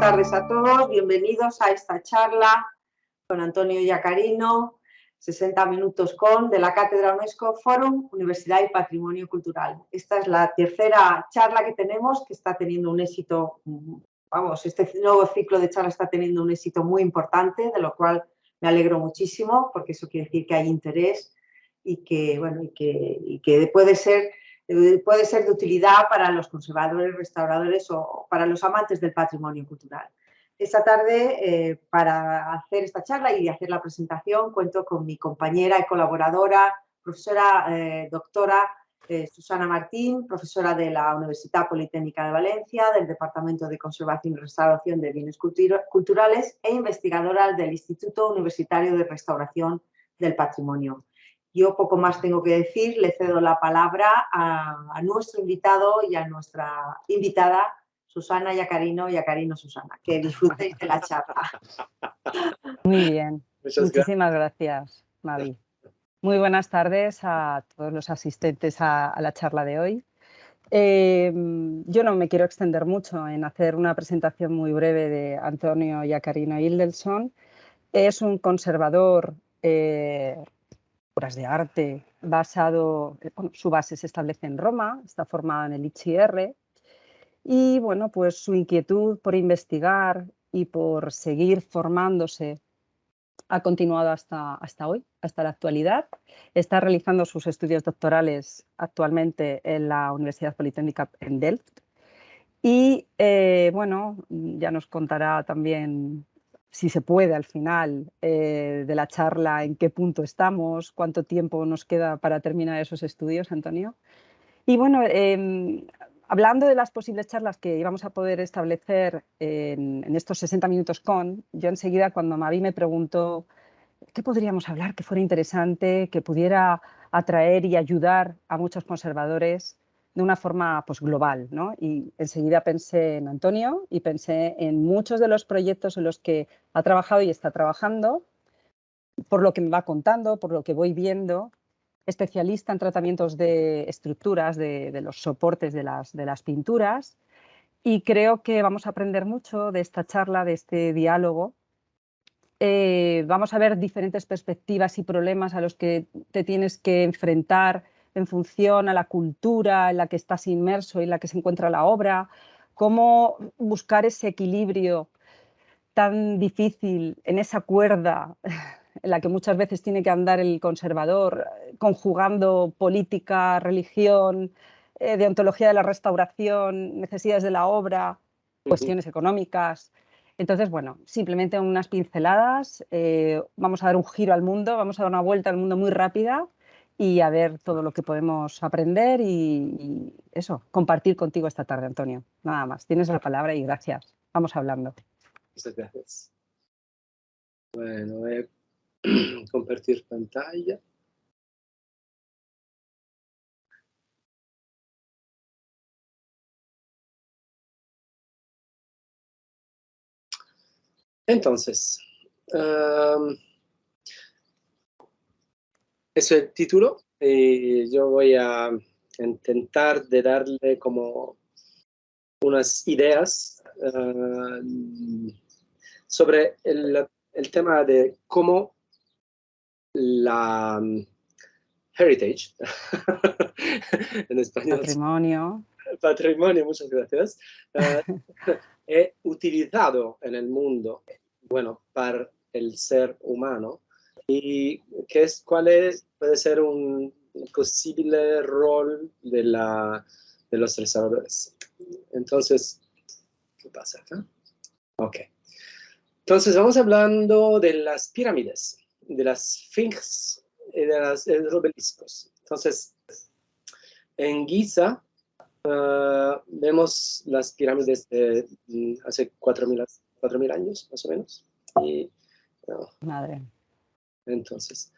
tardes a todos, bienvenidos a esta charla con Antonio Iacarino, 60 minutos con, de la Cátedra UNESCO Fórum, Universidad y Patrimonio Cultural. Esta es la tercera charla que tenemos, que está teniendo un éxito, vamos, este nuevo ciclo de charlas está teniendo un éxito muy importante, de lo cual me alegro muchísimo, porque eso quiere decir que hay interés y que, bueno, y que puede ser de utilidad para los conservadores, restauradores o para los amantes del patrimonio cultural. Esta tarde, para hacer esta charla y hacer la presentación, cuento con mi compañera y colaboradora, profesora doctora Susana Martín, profesora de la Universidad Politécnica de Valencia, del Departamento de Conservación y Restauración de Bienes Culturales e investigadora del Instituto Universitario de Restauración del Patrimonio. Yo poco más tengo que decir, le cedo la palabra a nuestro invitado y a nuestra invitada, Susana Iacarino Susana. Que disfrutéis de la charla. Muy bien, muchísimas gracias, Mavi. Muy buenas tardes a todos los asistentes a la charla de hoy. Yo no me quiero extender mucho en hacer una presentación muy breve de Antonio Iacarino Ildelson. Es un conservador obras de arte basado, bueno, su base se establece en Roma, está formada en el ICR y bueno, pues su inquietud por investigar y por seguir formándose ha continuado hasta hoy, hasta la actualidad. Está realizando sus estudios doctorales actualmente en la Universidad Politécnica en Delft y bueno, ya nos contará también, si se puede al final de la charla, en qué punto estamos, cuánto tiempo nos queda para terminar esos estudios, Antonio. Y bueno, hablando de las posibles charlas que íbamos a poder establecer en estos 60 minutos con, yo enseguida cuando Mavi me preguntó qué podríamos hablar que fuera interesante, que pudiera atraer y ayudar a muchos conservadores de una forma pues, global, ¿no? Y enseguida pensé en Antonio y pensé en muchos de los proyectos en los que ha trabajado y está trabajando, por lo que me va contando, por lo que voy viendo, especialista en tratamientos de estructuras, de los soportes de las pinturas, y creo que vamos a aprender mucho de esta charla, de este diálogo. Vamos a ver diferentes perspectivas y problemas a los que te tienes que enfrentar en función a la cultura en la que estás inmerso y en la que se encuentra la obra, cómo buscar ese equilibrio tan difícil en esa cuerda en la que muchas veces tiene que andar el conservador, conjugando política, religión, deontología de la restauración, necesidades de la obra, cuestiones económicas. Entonces, bueno, simplemente unas pinceladas, vamos a dar un giro al mundo, vamos a dar una vuelta al mundo muy rápida y a ver todo lo que podemos aprender y eso, compartir contigo esta tarde, Antonio. Nada más, tienes la palabra y gracias. Vamos hablando. Muchas gracias. Bueno, voy a compartir pantalla. Entonces, ese es el título y yo voy a intentar de darle como unas ideas sobre el tema de cómo la heritage, en español. Patrimonio, muchas gracias. He utilizado en el mundo, bueno, para el ser humano y cuál puede ser un posible rol de los restauradores. Entonces, ¿qué pasa acá? Ok. Entonces, vamos hablando de las pirámides, de las esfinges y de los obeliscos. Entonces, en Giza vemos las pirámides de hace 4.000 años, más o menos. Y, Madre. Entonces,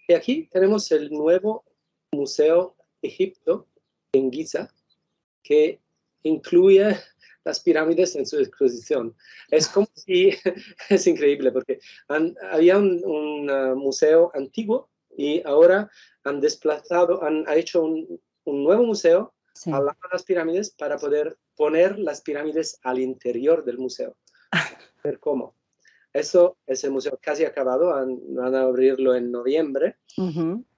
y aquí tenemos el nuevo Museo Egipto en Giza, que incluye las pirámides en su exposición. Es como si, es increíble, porque había un museo antiguo y ahora han desplazado, han hecho un nuevo museo al lado de las pirámides para poder poner las pirámides al interior del museo. ver cómo. Eso es el museo casi acabado, van a abrirlo en noviembre.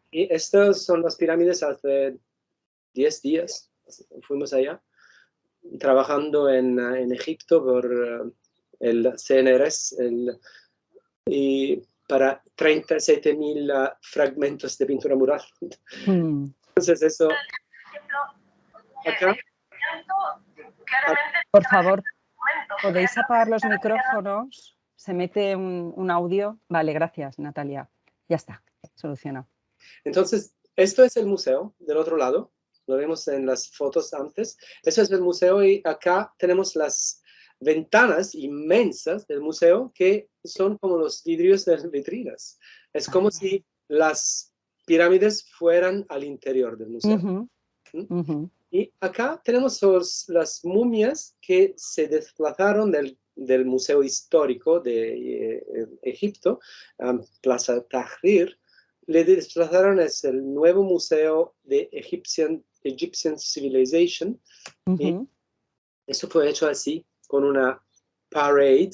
Y estas son las pirámides hace 10 días, fuimos allá, trabajando en Egipto por el CNRS, y para 37.000 fragmentos de pintura mural. Entonces eso... Acá. Por favor, ¿podéis apagar los micrófonos? Se mete un audio. Vale, gracias, Natalia. Ya está, solucionado. Entonces, esto es el museo del otro lado. Lo vemos en las fotos antes. Eso es el museo y acá tenemos las ventanas inmensas del museo que son como los vidrios de las vitrinas. Es como si las pirámides fueran al interior del museo. Y acá tenemos las momias que se desplazaron del Museo Histórico de Egipto, Plaza Tahrir. Le desplazaron es el nuevo Museo de Egyptian Civilization. Y eso fue hecho así, con una parade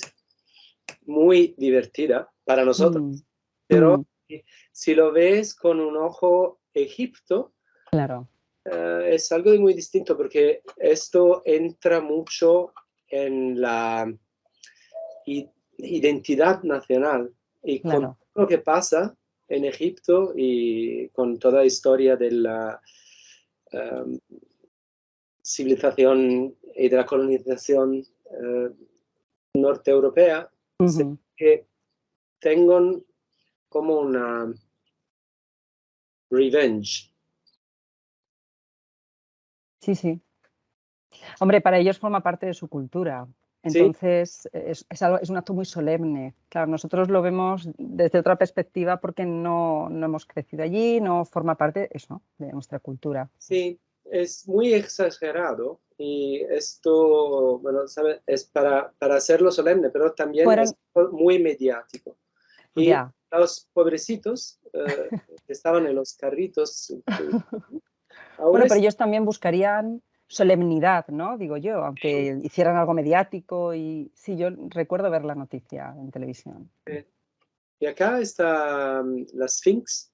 muy divertida para nosotros. Pero si lo ves con un ojo Egipto, claro. Es algo muy distinto porque esto entra mucho en la identidad nacional y claro. con lo que pasa en Egipto y con toda la historia de la civilización y de la colonización norte europea, que tengan como una revenge. Sí, sí. Hombre, para ellos forma parte de su cultura. Entonces, ¿sí? es un acto muy solemne. Claro, nosotros lo vemos desde otra perspectiva porque no hemos crecido allí, no forma parte eso, de nuestra cultura. Sí, es muy exagerado y esto, bueno, ¿sabe? Es para hacerlo solemne, pero también es muy mediático. Y ya. los pobrecitos que estaban en los carritos. Bueno, pero ellos también buscarían solemnidad, ¿no? Digo yo, aunque hicieran algo mediático y sí, yo recuerdo ver la noticia en televisión. Y acá está la Sphinx,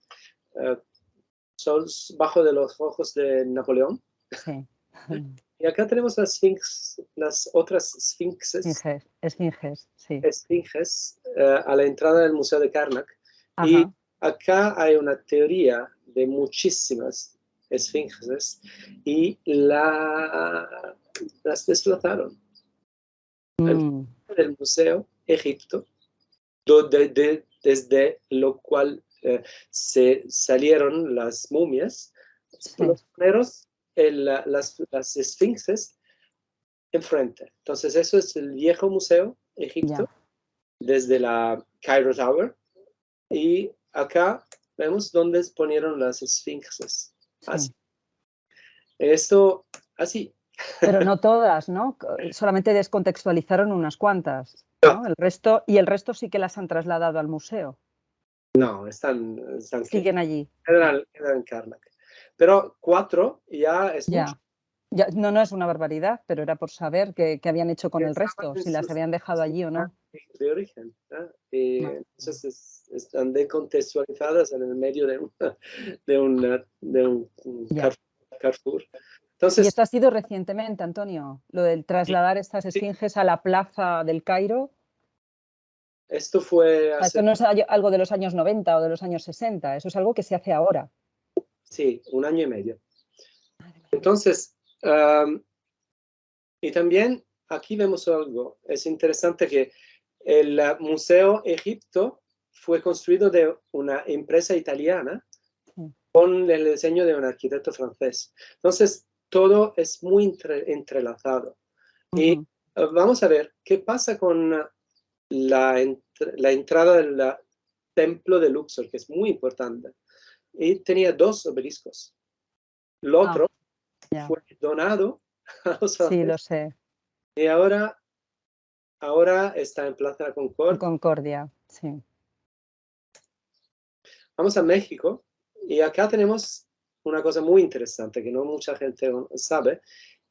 son bajo de los ojos de Napoleón. Sí. Y acá tenemos las otras esfinxes. Esfinges, sí. Esfinges a la entrada del Museo de Karnak. Ajá. Y acá hay una teoría de muchísimas esfinges y las desplazaron. Del Museo Egipto, desde lo cual se salieron las momias, sí. los primeros, las esfinges enfrente. Entonces eso es el viejo Museo Egipto, desde la Cairo Tower, y acá vemos dónde ponieron las esfinges. Así. Esto, así. Pero no todas, ¿no? Solamente descontextualizaron unas cuantas, ¿no? El resto sí que las han trasladado al museo. No, siguen allí. Quedan en Karnak. Pero 4 ya es mucho. Ya, no es una barbaridad, pero era por saber qué habían hecho con el resto, si las habían dejado allí o no. De origen. Entonces están decontextualizadas en el medio de un Carrefour. Entonces, y esto ha sido recientemente, Antonio, lo del trasladar estas esfinges a la plaza del Cairo. Esto fue hace... Esto no es algo de los años 90 o de los años 60, eso es algo que se hace ahora. Sí, 1 año y medio. Entonces, y también aquí vemos algo. Es interesante que el Museo Egipto fue construido de una empresa italiana con el diseño de un arquitecto francés. Entonces, todo es muy entrelazado. Y vamos a ver qué pasa con la entrada del templo de Luxor, que es muy importante. Y tenía 2 obeliscos. El otro fue donado a los franceses. Sí, lo sé. Y ahora está en Plaza Concordia. Concordia, sí. Vamos a México y acá tenemos una cosa muy interesante que no mucha gente sabe,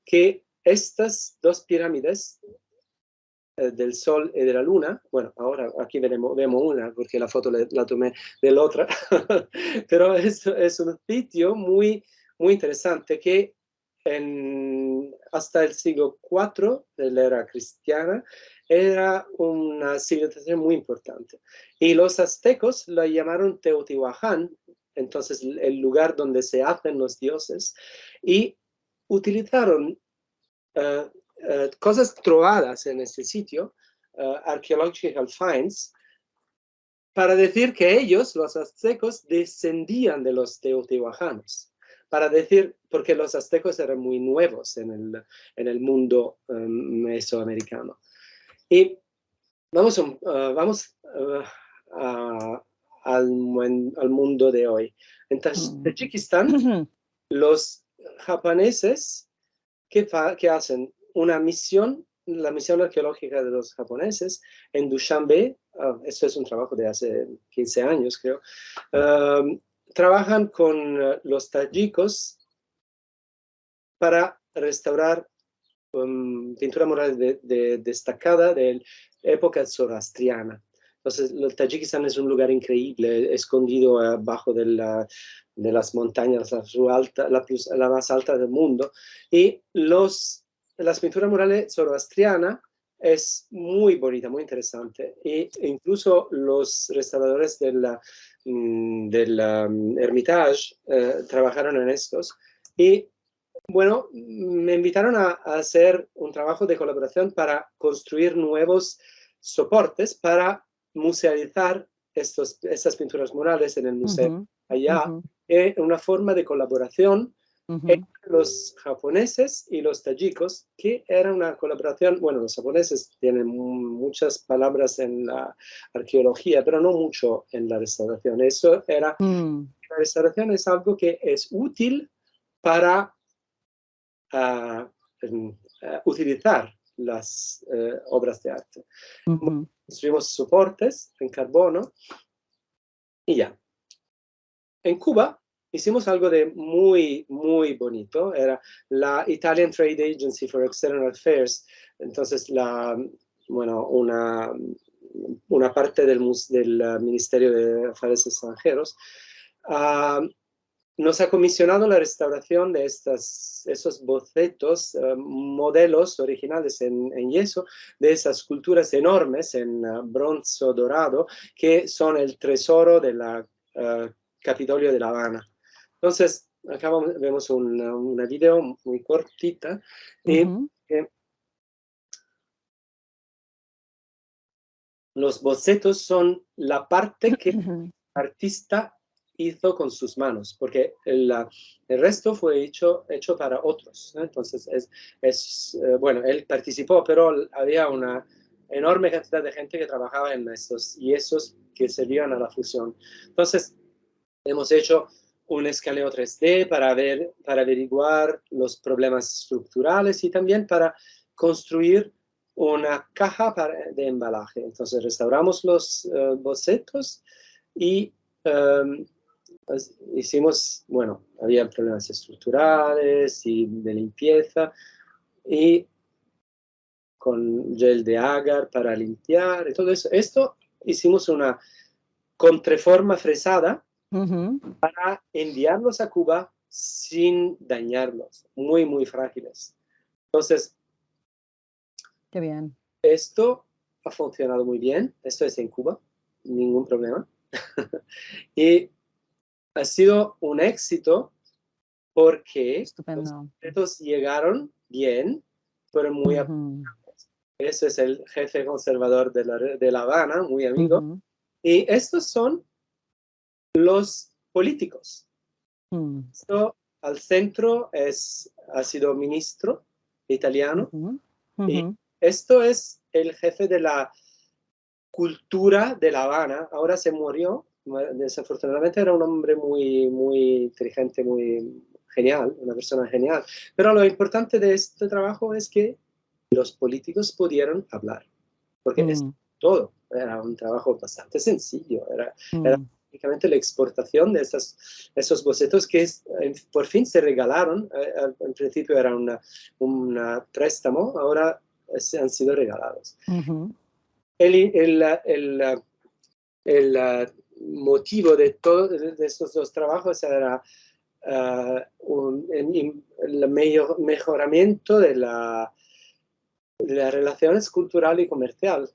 que estas 2 pirámides del Sol y de la Luna. Bueno, ahora aquí vemos una, porque la foto la tomé de la otra. Pero es un sitio muy, muy interesante que hasta el siglo IV de la era cristiana era una civilización muy importante. Y los aztecos la llamaron Teotihuacán, entonces el lugar donde se hacen los dioses, y utilizaron cosas trovadas en este sitio, archaeological finds, para decir que ellos, los aztecos, descendían de los teotihuacanos. Para decir, porque los aztecos eran muy nuevos en el mundo mesoamericano. Y vamos al mundo de hoy. En Tayikistán, los japoneses, ¿qué hacen? Una misión, la misión arqueológica de los japoneses en Dushanbe, esto es un trabajo de hace 15 años, creo, trabajan con los tayikos para restaurar pintura mural destacada de la época zoroastriana. Entonces, el Tayikistán es un lugar increíble, escondido abajo de las montañas, la más alta del mundo. Y las pinturas murales zoroastrianas es muy bonita, muy interesante. E incluso los restauradores del Hermitage trabajaron en estos. Y bueno, me invitaron a hacer un trabajo de colaboración para construir nuevos soportes para musealizar estas pinturas murales en el museo allá, en una forma de colaboración entre los japoneses y los tayikos, que era una colaboración. Bueno, los japoneses tienen muchas palabras en la arqueología, pero no mucho en la restauración. La restauración es algo que es útil para utilizar las obras de arte. Construimos soportes en carbono y ya. En Cuba hicimos algo de muy, muy bonito. Era la Italian Trade Agency for External Affairs. Entonces, una parte del Ministerio de Asuntos Extranjeros nos ha comisionado la restauración de esos bocetos, modelos originales en yeso, de esas esculturas enormes en bronce dorado, que son el tesoro del Capitolio de La Habana. Entonces, acá vemos una video muy cortita. Los bocetos son la parte que el artista hizo con sus manos, porque el resto fue hecho para otros, ¿no? Entonces, bueno, él participó, pero había una enorme cantidad de gente que trabajaba en estos yesos que servían a la fusión. Entonces, hemos hecho un escaneo 3D para averiguar los problemas estructurales y también para construir una caja de embalaje. Entonces, restauramos los bocetos y hicimos, bueno, había problemas estructurales y de limpieza, y con gel de agar para limpiar y todo eso. Esto hicimos una contraforma fresada para enviarlos a Cuba sin dañarlos, muy, muy frágiles. Entonces, qué bien. Esto ha funcionado muy bien. Esto es en Cuba, ningún problema. Y ha sido un éxito porque los objetos llegaron bien, pero muy Ese es el jefe conservador de La Habana, muy amigo. Y estos son los políticos. Esto al centro ha sido ministro italiano. Y esto es el jefe de la cultura de La Habana. Ahora se murió. Desafortunadamente era un hombre muy, muy inteligente, muy genial, una persona genial. Pero lo importante de este trabajo es que los políticos pudieron hablar, porque es todo. Era un trabajo bastante sencillo. Era prácticamente la exportación de esos bocetos que por fin se regalaron. Al principio era un préstamo, ahora han sido regalados. Ujú. El motivo de todos estos dos trabajos era el mejoramiento de las relaciones cultural y comercial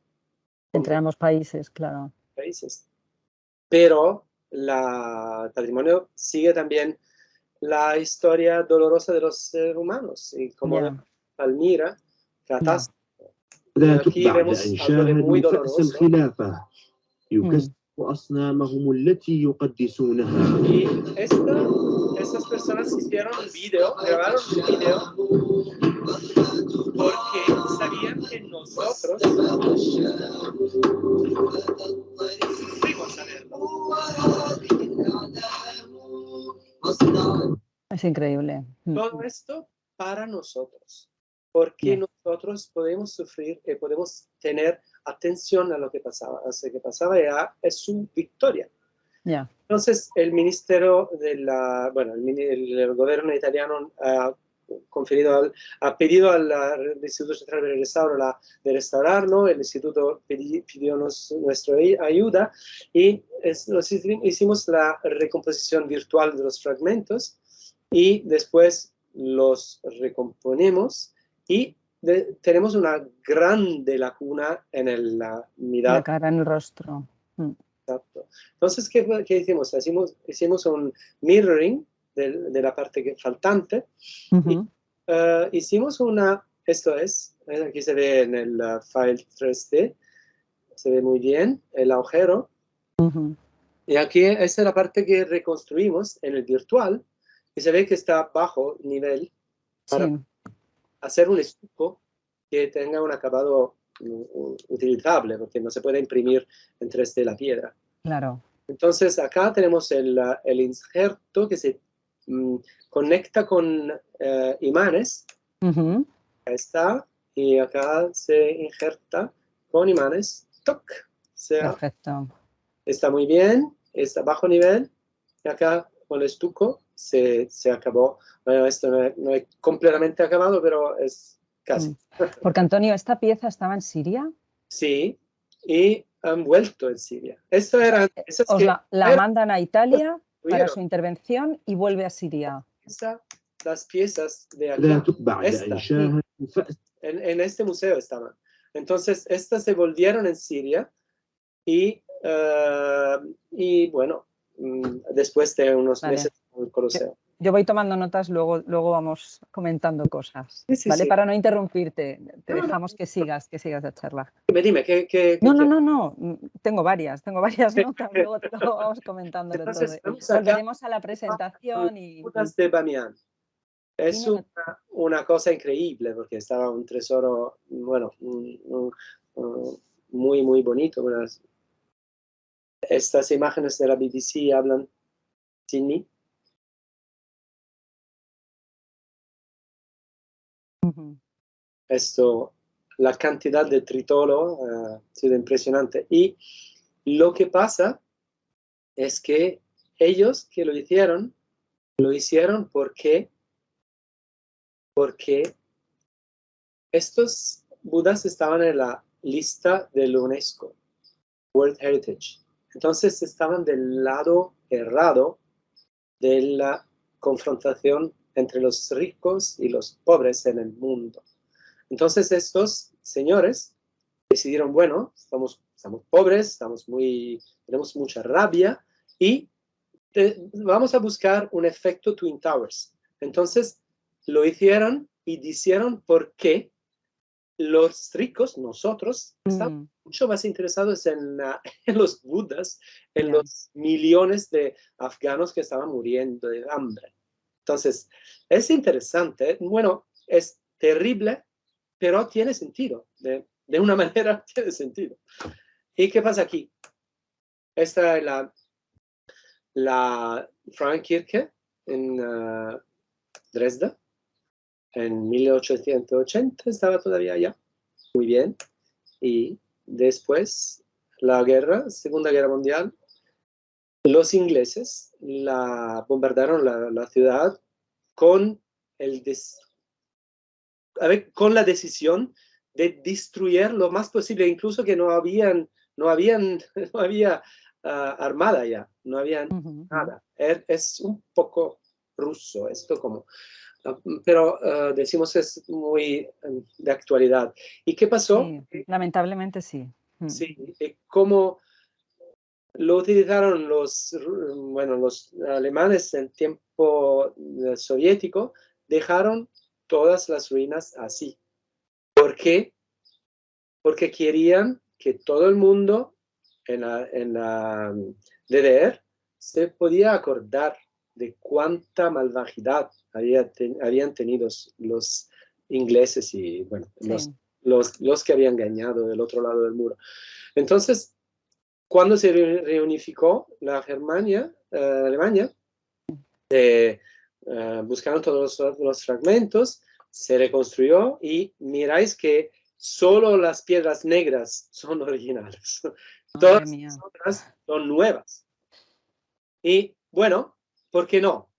Entre ambos países, claro. países. Pero el patrimonio sigue también la historia dolorosa de los seres humanos y como Ya. Palmira, catástrofe. لا Aquí بعد vemos أن algo de muy شاهدوا فأس doloroso. الخلافة يكسر أصنامهم التي يقدسونها. Y estas personas hicieron un video, grabaron un video porque sabían que nosotros sufrimos a verlo. Es increíble. Todo esto para nosotros, porque nosotros podemos sufrir y podemos tener atención a lo que pasaba. Así que pasaba ya es su victoria. Ya. Entonces, el ministerio el gobierno italiano ha pedido al Instituto Central de Restauro de restaurarlo. El instituto pidió nuestra ayuda y hicimos la recomposición virtual de los fragmentos y después los recomponemos y tenemos una grande lacuna en la mirada. La cara en el rostro. Exacto. Entonces, ¿qué hicimos? Hicimos un mirroring de la parte faltante. Uh-huh. Y, hicimos esto es, aquí se ve en el file 3D, se ve muy bien el agujero. Uh-huh. Y aquí esta es la parte que reconstruimos en el virtual y se ve que está bajo nivel para hacer un estuco que tenga un acabado utilizable, porque no se puede imprimir en 3D la piedra. Claro. Entonces acá tenemos el injerto que se conecta con imanes. Uh-huh. Acá está, y acá se injerta con imanes. ¡Toc! Perfecto. Está muy bien, está bajo nivel, y acá con el estuco se acabó. Bueno, esto no es completamente acabado, pero es casi. Porque, Antonio, ¿esta pieza estaba en Siria? Sí, y han vuelto en Siria. Esto era... Os la mandan a Italia para su intervención y vuelve a Siria. Las piezas de aquí, en este museo estaban. Entonces, estas se volvieron en Siria y bueno, después de unos meses en el Coliseo. Yo voy tomando notas, luego vamos comentando cosas, ¿vale? Sí. Para no interrumpirte, dejamos que sigas la charla. Dime, ¿qué No, tengo varias notas, luego te lo vamos comentándolo. Entonces, todo. Volveremos a la presentación y... de Bamián. Es una cosa increíble porque estaba un tesoro, bueno, muy, muy bonito. Estas imágenes de la BBC hablan sin mí. La cantidad de tritolo ha sido impresionante. Y lo que pasa es que ellos que lo hicieron porque estos budas estaban en la lista del UNESCO, World Heritage. Entonces estaban del lado errado de la confrontación entre los ricos y los pobres en el mundo. Entonces estos señores decidieron, bueno, estamos pobres, tenemos mucha rabia y vamos a buscar un efecto Twin Towers. Entonces lo hicieron y dijeron por qué los ricos, nosotros, estamos mucho más interesados en los budas, en los millones de afganos que estaban muriendo de hambre. Entonces, es interesante, bueno, es terrible, pero tiene sentido, de una manera tiene sentido. ¿Y qué pasa aquí? Esta es la Frauenkirche en Dresda, en 1880 estaba todavía allá, muy bien, y después Segunda Guerra Mundial, los ingleses bombardearon la ciudad con la decisión de destruir lo más posible, incluso que no había armada ya, no había nada. Es un poco ruso esto como, pero decimos es muy de actualidad. ¿Y qué pasó? Sí, lamentablemente sí. Sí, como lo utilizaron los alemanes en tiempo soviético, dejaron todas las ruinas así. ¿Por qué? Porque querían que todo el mundo en la DDR se podía acordar de cuánta malvagidad habían tenido los ingleses y bueno, Sí. los que habían ganado del otro lado del muro. Entonces, cuando se reunificó la Alemania, buscaron todos los fragmentos, se reconstruyó y miráis que solo las piedras negras son originales. Todas las otras son nuevas. Y bueno, ¿por qué no?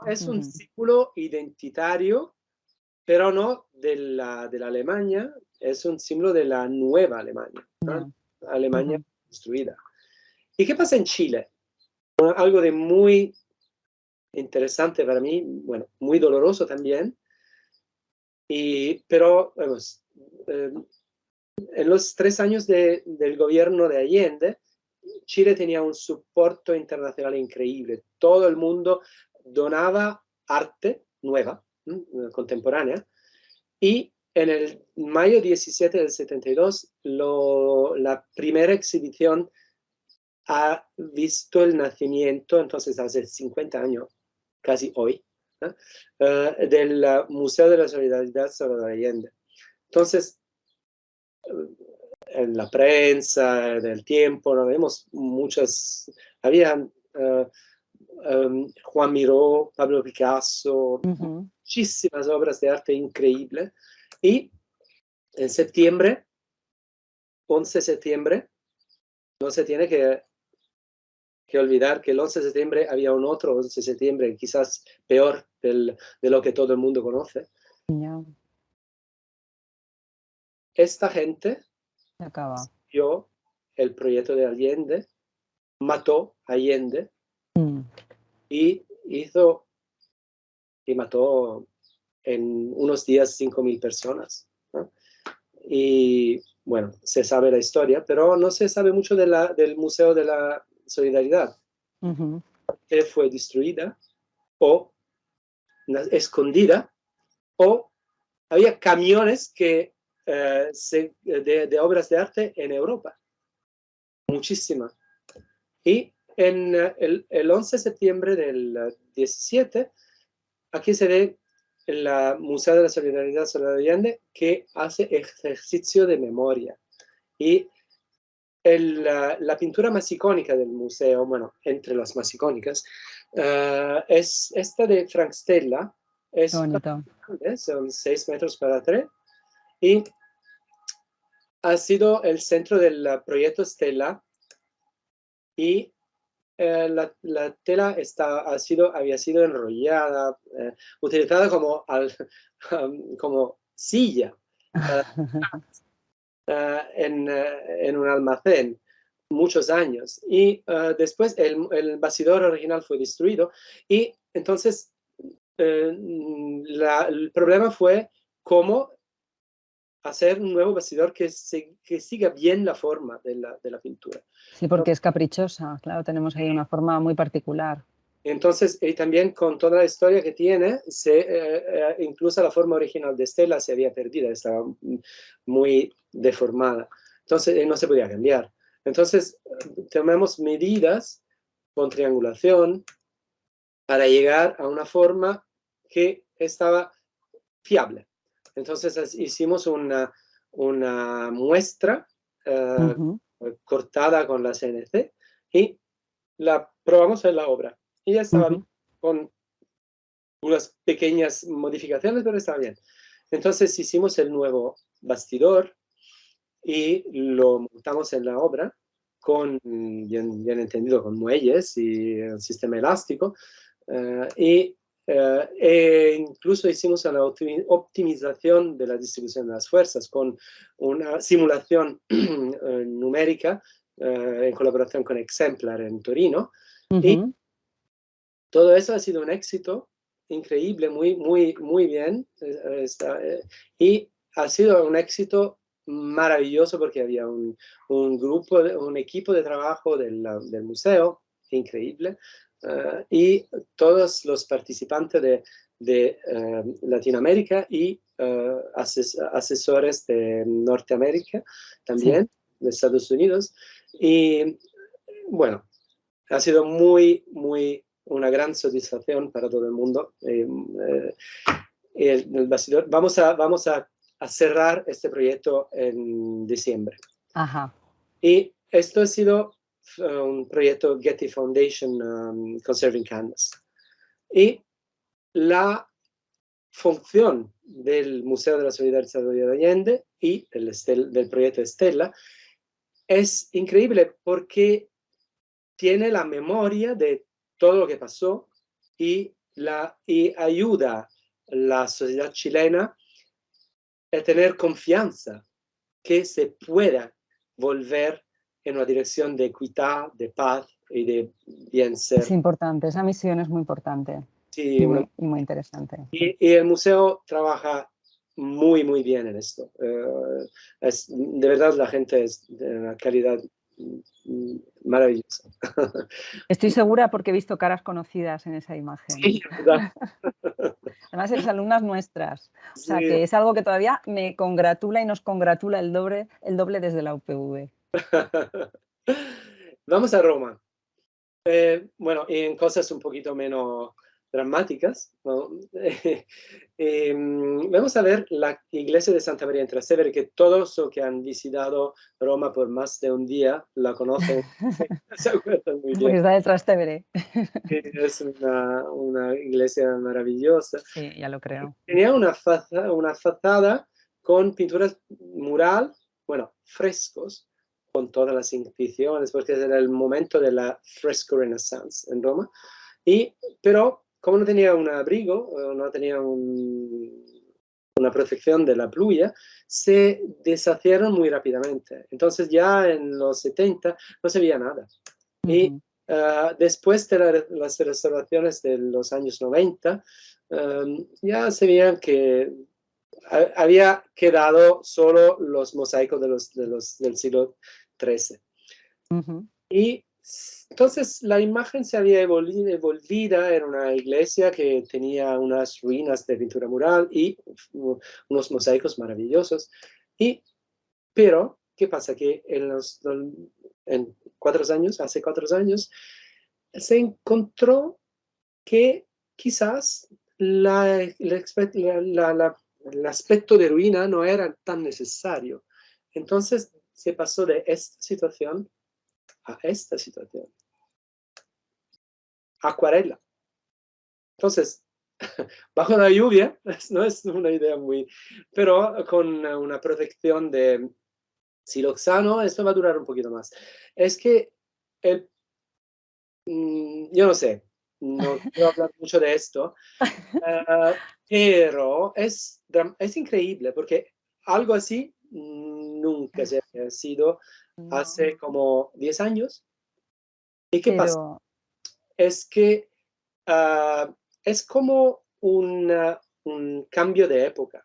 Es un símbolo identitario, pero no de la Alemania, es un símbolo de la nueva Alemania, ¿no? Alemania construida. ¿Y qué pasa en Chile? Algo de muy interesante para mí, bueno, muy doloroso también, pero vamos, en los 3 años del gobierno de Allende, Chile tenía un soporte internacional increíble. Todo el mundo donaba arte nueva, contemporánea, y en el mayo 17 del 72, la primera exhibición ha visto el nacimiento, entonces hace 50 años, casi hoy, del Museo de la Solidaridad Salvador Allende. Entonces, en la prensa, en el tiempo, ¿no? Vemos muchas, había Juan Miró, Pablo Picasso, muchísimas obras de arte increíbles. Y en septiembre, 11 de septiembre, no se tiene que olvidar que el 11 de septiembre había un otro 11 de septiembre, quizás peor de lo que todo el mundo conoce. Esta gente vio el proyecto de Allende, mató a Allende y mató en unos días 5.000 personas, ¿no? Y bueno, se sabe la historia, pero no se sabe mucho del Museo de la Solidaridad. Que fue destruida o escondida, o había camiones de obras de arte en Europa, muchísimas. Y en el 11 de septiembre del 17, aquí se ve el Museo de la Solidaridad Salvador Allende que hace ejercicio de memoria. Y la pintura más icónica del museo, bueno, entre las más icónicas, es esta de Frank Stella. Es grande, son 6 metros para 3, y ha sido el centro del proyecto Stella, y la tela había sido enrollada, utilizada como silla en un almacén muchos años. Y después el bastidor original fue destruido, y entonces el problema fue cómo hacer un nuevo bastidor que siga bien la forma de la pintura. Sí, porque es caprichosa, claro, tenemos ahí una forma muy particular. Entonces, y también con toda la historia que tiene, incluso la forma original de Stella se había perdido, estaba muy deformada. Entonces, no se podía cambiar. Entonces, tomamos medidas con triangulación para llegar a una forma que estaba fiable. Entonces, hicimos una muestra cortada con la CNC y la probamos en la obra. Y ya estaba bien, con unas pequeñas modificaciones, pero estaba bien. Entonces hicimos el nuevo bastidor y lo montamos en la obra con, bien entendido, con muelles y un sistema elástico. Y e incluso hicimos una optimización de la distribución de las fuerzas con una simulación numérica en colaboración con Exemplar en Torino. Y todo eso ha sido un éxito increíble, muy bien. Y ha sido un éxito maravilloso porque había un equipo de trabajo del museo increíble. Y todos los participantes de Latinoamérica y asesores de Norteamérica también, de Estados Unidos. Y bueno, ha sido una gran satisfacción para todo el mundo. El bastidor. Vamos a cerrar este proyecto en diciembre. Ajá. Y esto ha sido un proyecto Getty Foundation Conserving Canvas. Y la función del Museo de la Solidaridad de Allende y del proyecto Estela es increíble porque tiene la memoria de todo lo que pasó y ayuda a la sociedad chilena a tener confianza que se pueda volver en una dirección de equidad, de paz y de bien ser. Es importante, esa misión es muy importante. Sí, y muy interesante. Y el museo trabaja muy bien en esto. De verdad, la gente es de una calidad maravillosa. Estoy segura porque he visto caras conocidas en esa imagen. Sí, ¿verdad? Además, eres alumnas nuestras. O sea, Sí. que es algo que todavía me congratula y nos congratula el doble desde la UPV. Vamos a Roma. Bueno, en cosas un poquito menos dramáticas, ¿no? Vamos a ver la iglesia de Santa María in Trastevere, que todos los que han visitado Roma por más de un día la conocen. Se acuerdan muy bien. Está de Trastevere. Es una iglesia maravillosa. Sí, ya lo creo. Tenía una fachada con pinturas mural, bueno, frescos, con todas las inscripciones, porque era el momento de la Fresco Renaissance en Roma. Pero como no tenía un abrigo, no tenía una protección de la lluvia, se deshacieron muy rápidamente. Entonces ya en los 70 no se veía nada. Y después de las restauraciones de los años 90, ya se veían que había quedado solo los mosaicos del siglo XIII. Y entonces la imagen se había evolvida en una iglesia que tenía unas ruinas de pintura mural y unos mosaicos maravillosos. Pero, ¿qué pasa? Que hace 4 años, se encontró que quizás el aspecto de ruina no era tan necesario. Entonces se pasó de esta situación a esta situación. Acuarela. Entonces, bajo la lluvia, no es una idea pero con una protección de siloxano, esto va a durar un poquito más. Es que yo no sé, no quiero hablar mucho de esto, pero es increíble porque algo así nunca se ha sido hace como 10 años. ¿Y qué pasa? Es que es como un cambio de época,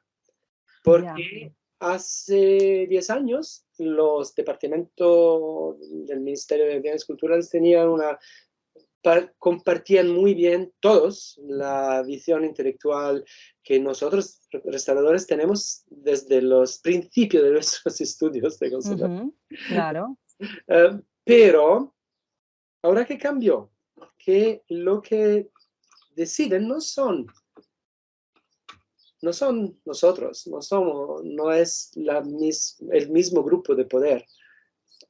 porque hace 10 años los departamentos del Ministerio de Bienes Culturales compartían muy bien todos la visión intelectual que nosotros, restauradores, tenemos desde los principios de nuestros estudios de conservación. Claro. Pero, ahora que cambió, que lo que deciden no son nosotros, no es el mismo grupo de poder.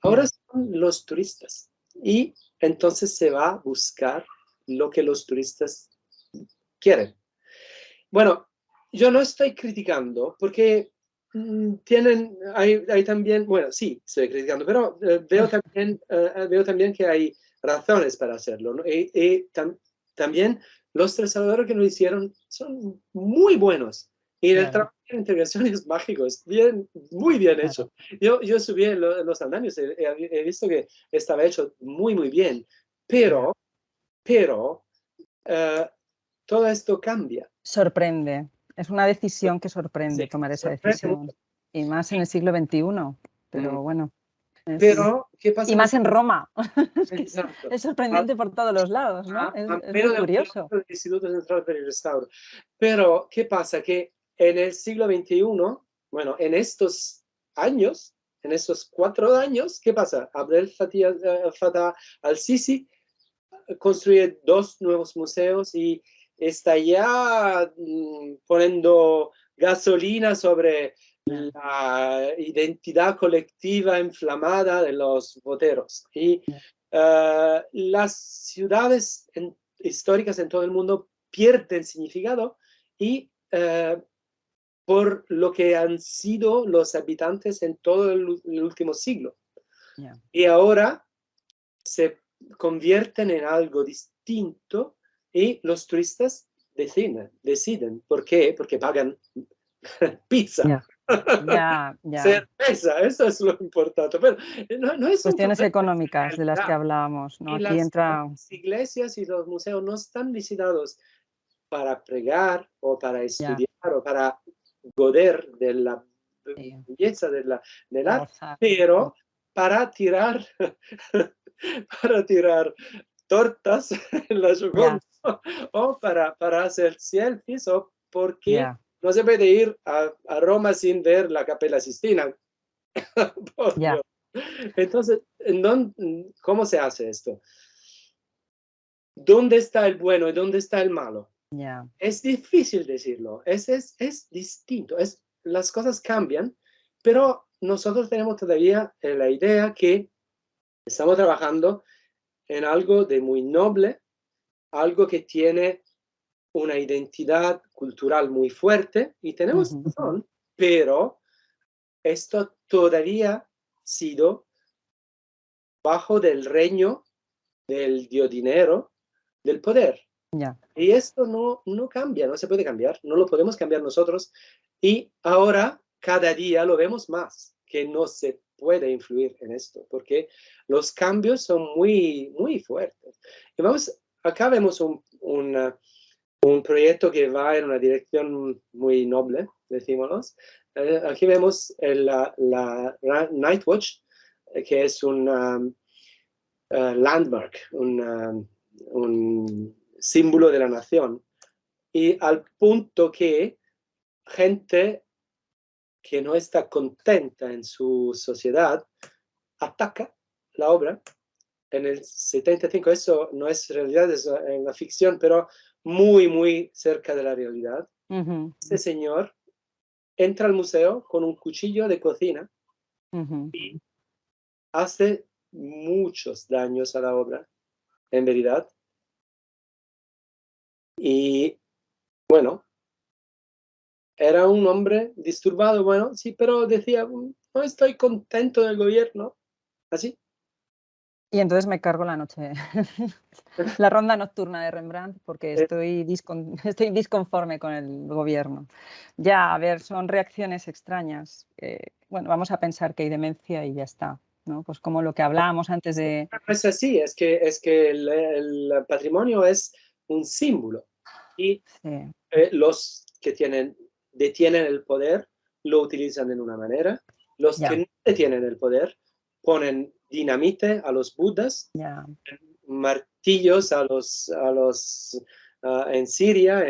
Ahora son los turistas. Y entonces se va a buscar lo que los turistas quieren. Bueno, yo no estoy criticando porque hay también, bueno, sí, estoy criticando, pero veo también que hay razones para hacerlo, ¿no? También los restauradores que lo hicieron son muy buenos. Y el trabajo de integración es mágico, es muy bien hecho. Yo subí en los andamios, he visto que estaba hecho muy, muy bien. Pero todo esto cambia. Sorprende. Es una decisión que sorprende tomar esa decisión. Y más en el siglo XXI. Pero bueno. Pero, ¿qué pasa? Y más en Roma. Es sorprendente por todos los lados, ¿no? Es muy curioso. El Instituto Central per il Restauro. Pero, ¿qué pasa? Que en el siglo XXI, bueno, en estos años, en estos 4 años, ¿qué pasa? Abdel Fattah al-Sisi construye 2 nuevos museos y está ya poniendo gasolina sobre la identidad colectiva inflamada de los voteros. Y las ciudades históricas en todo el mundo pierden significado y por lo que han sido los habitantes en todo el último siglo. Y ahora se convierten en algo distinto y los turistas deciden. ¿Por qué? Porque pagan pizza. Cerveza, eso es lo importante. Pero no es cuestiones económicas de las que hablábamos, ¿no? Aquí las iglesias y los museos no están visitados para pregar o para estudiar o para goder de la belleza del arte, pero para tirar tortas en la Gioconda o para hacer selfies o porque no se puede ir a Roma sin ver la Capella Sistina. Por Dios. Entonces, ¿cómo se hace esto? ¿Dónde está el bueno y dónde está el malo? Es difícil decirlo, es distinto, las cosas cambian, pero nosotros tenemos todavía la idea que estamos trabajando en algo de muy noble, algo que tiene una identidad cultural muy fuerte, y tenemos razón, pero esto todavía ha sido bajo del reino del dinero, del poder. Y esto no cambia, no se puede cambiar, no lo podemos cambiar nosotros. Y ahora, cada día lo vemos más, que no se puede influir en esto, porque los cambios son muy, muy fuertes. Y acá vemos un proyecto que va en una dirección muy noble, decímonos. Aquí vemos la Night Watch, que es un landmark, un símbolo de la nación, y al punto que gente que no está contenta en su sociedad ataca la obra. En el 75, eso no es realidad, es una ficción, pero muy, muy cerca de la realidad. Este señor entra al museo con un cuchillo de cocina y hace muchos daños a la obra, en verdad. Y bueno, era un hombre disturbado, bueno, sí, pero decía, no estoy contento del gobierno, así. Y entonces me cargo la noche, la ronda nocturna de Rembrandt, porque estoy disconforme con el gobierno. Ya, a ver, son reacciones extrañas. Bueno, vamos a pensar que hay demencia y ya está, ¿no? Pues como lo que hablábamos antes de... No es así, es que el patrimonio es un símbolo y los que detienen el poder lo utilizan de una manera, los que no detienen el poder ponen dinamite a los budas, martillos en Siria,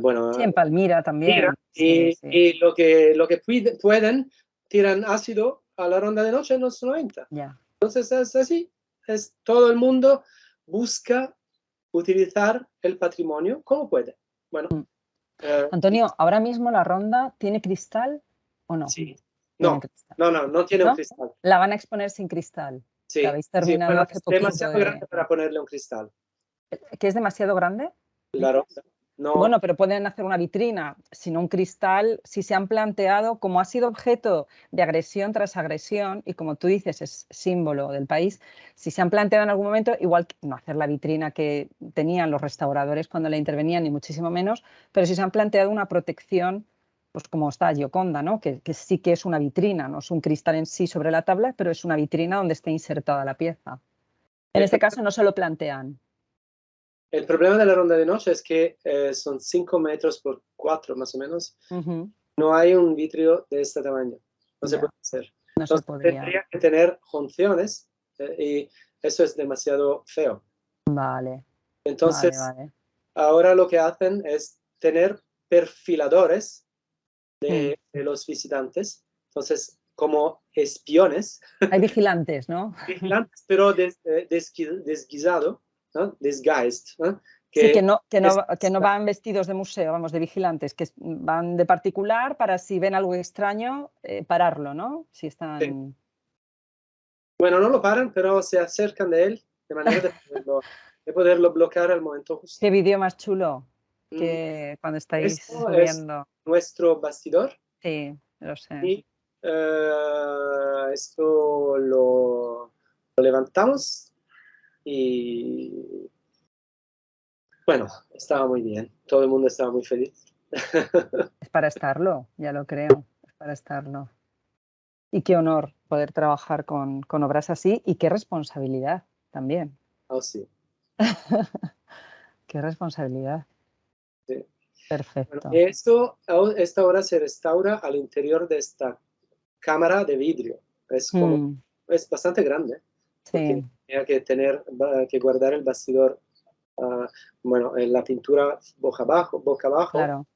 bueno, en Palmira también. Y lo que pueden tiran ácido a la ronda de noche en los 90. Entonces es así, todo el mundo busca utilizar el patrimonio como puede. Bueno, Antonio, ahora mismo la ronda ¿tiene cristal o no? Sí. No tiene un cristal. La van a exponer sin cristal. Sí, la habéis terminado bueno, hace poquito. Es demasiado grande para ponerle un cristal. ¿Que es demasiado grande? La ronda. No, Bueno, pero pueden hacer una vitrina, sino un cristal, si se han planteado, como ha sido objeto de agresión tras agresión, y como tú dices, es símbolo del país, si se han planteado en algún momento, igual no hacer la vitrina que tenían los restauradores cuando la intervenían, ni muchísimo menos, pero si se han planteado una protección, pues como está Gioconda, ¿no? Que sí que es una vitrina, no es un cristal en sí sobre la tabla, pero es una vitrina donde está insertada la pieza. En este caso no se lo plantean. el problema de la ronda de noche es que son 5 metros por 4 más o menos. No hay un vidrio de este tamaño. No se puede hacer. No Entonces, se podría. tendría que tener junciones y eso es demasiado feo. Vale. Entonces, vale. ahora lo que hacen es tener perfiladores de los visitantes. Entonces, como espiones. Hay vigilantes, ¿no? Vigilantes, pero desguisado, ¿no? Disguised, ¿no? Sí, que no van vestidos de museo, vamos, de vigilantes, que van de particular para si ven algo extraño, pararlo, ¿no? Si están... Sí. Bueno, no lo paran, pero se acercan de él de manera de poderlo bloquear al momento justo. Qué vídeo más chulo que cuando estáis Esto subiendo. es nuestro bastidor. Sí, lo sé. Y esto lo levantamos y bueno, estaba muy bien. Todo el mundo estaba muy feliz. Es para estarlo, ya lo creo, es para estarlo. Y qué honor poder trabajar con obras así y qué responsabilidad también. Oh, sí. Qué responsabilidad. Sí. Perfecto. Bueno, esta obra se restaura al interior de esta cámara de vidrio. Es bastante grande. Porque tenía que guardar el bastidor. Bueno, en la pintura boca abajo, Claro.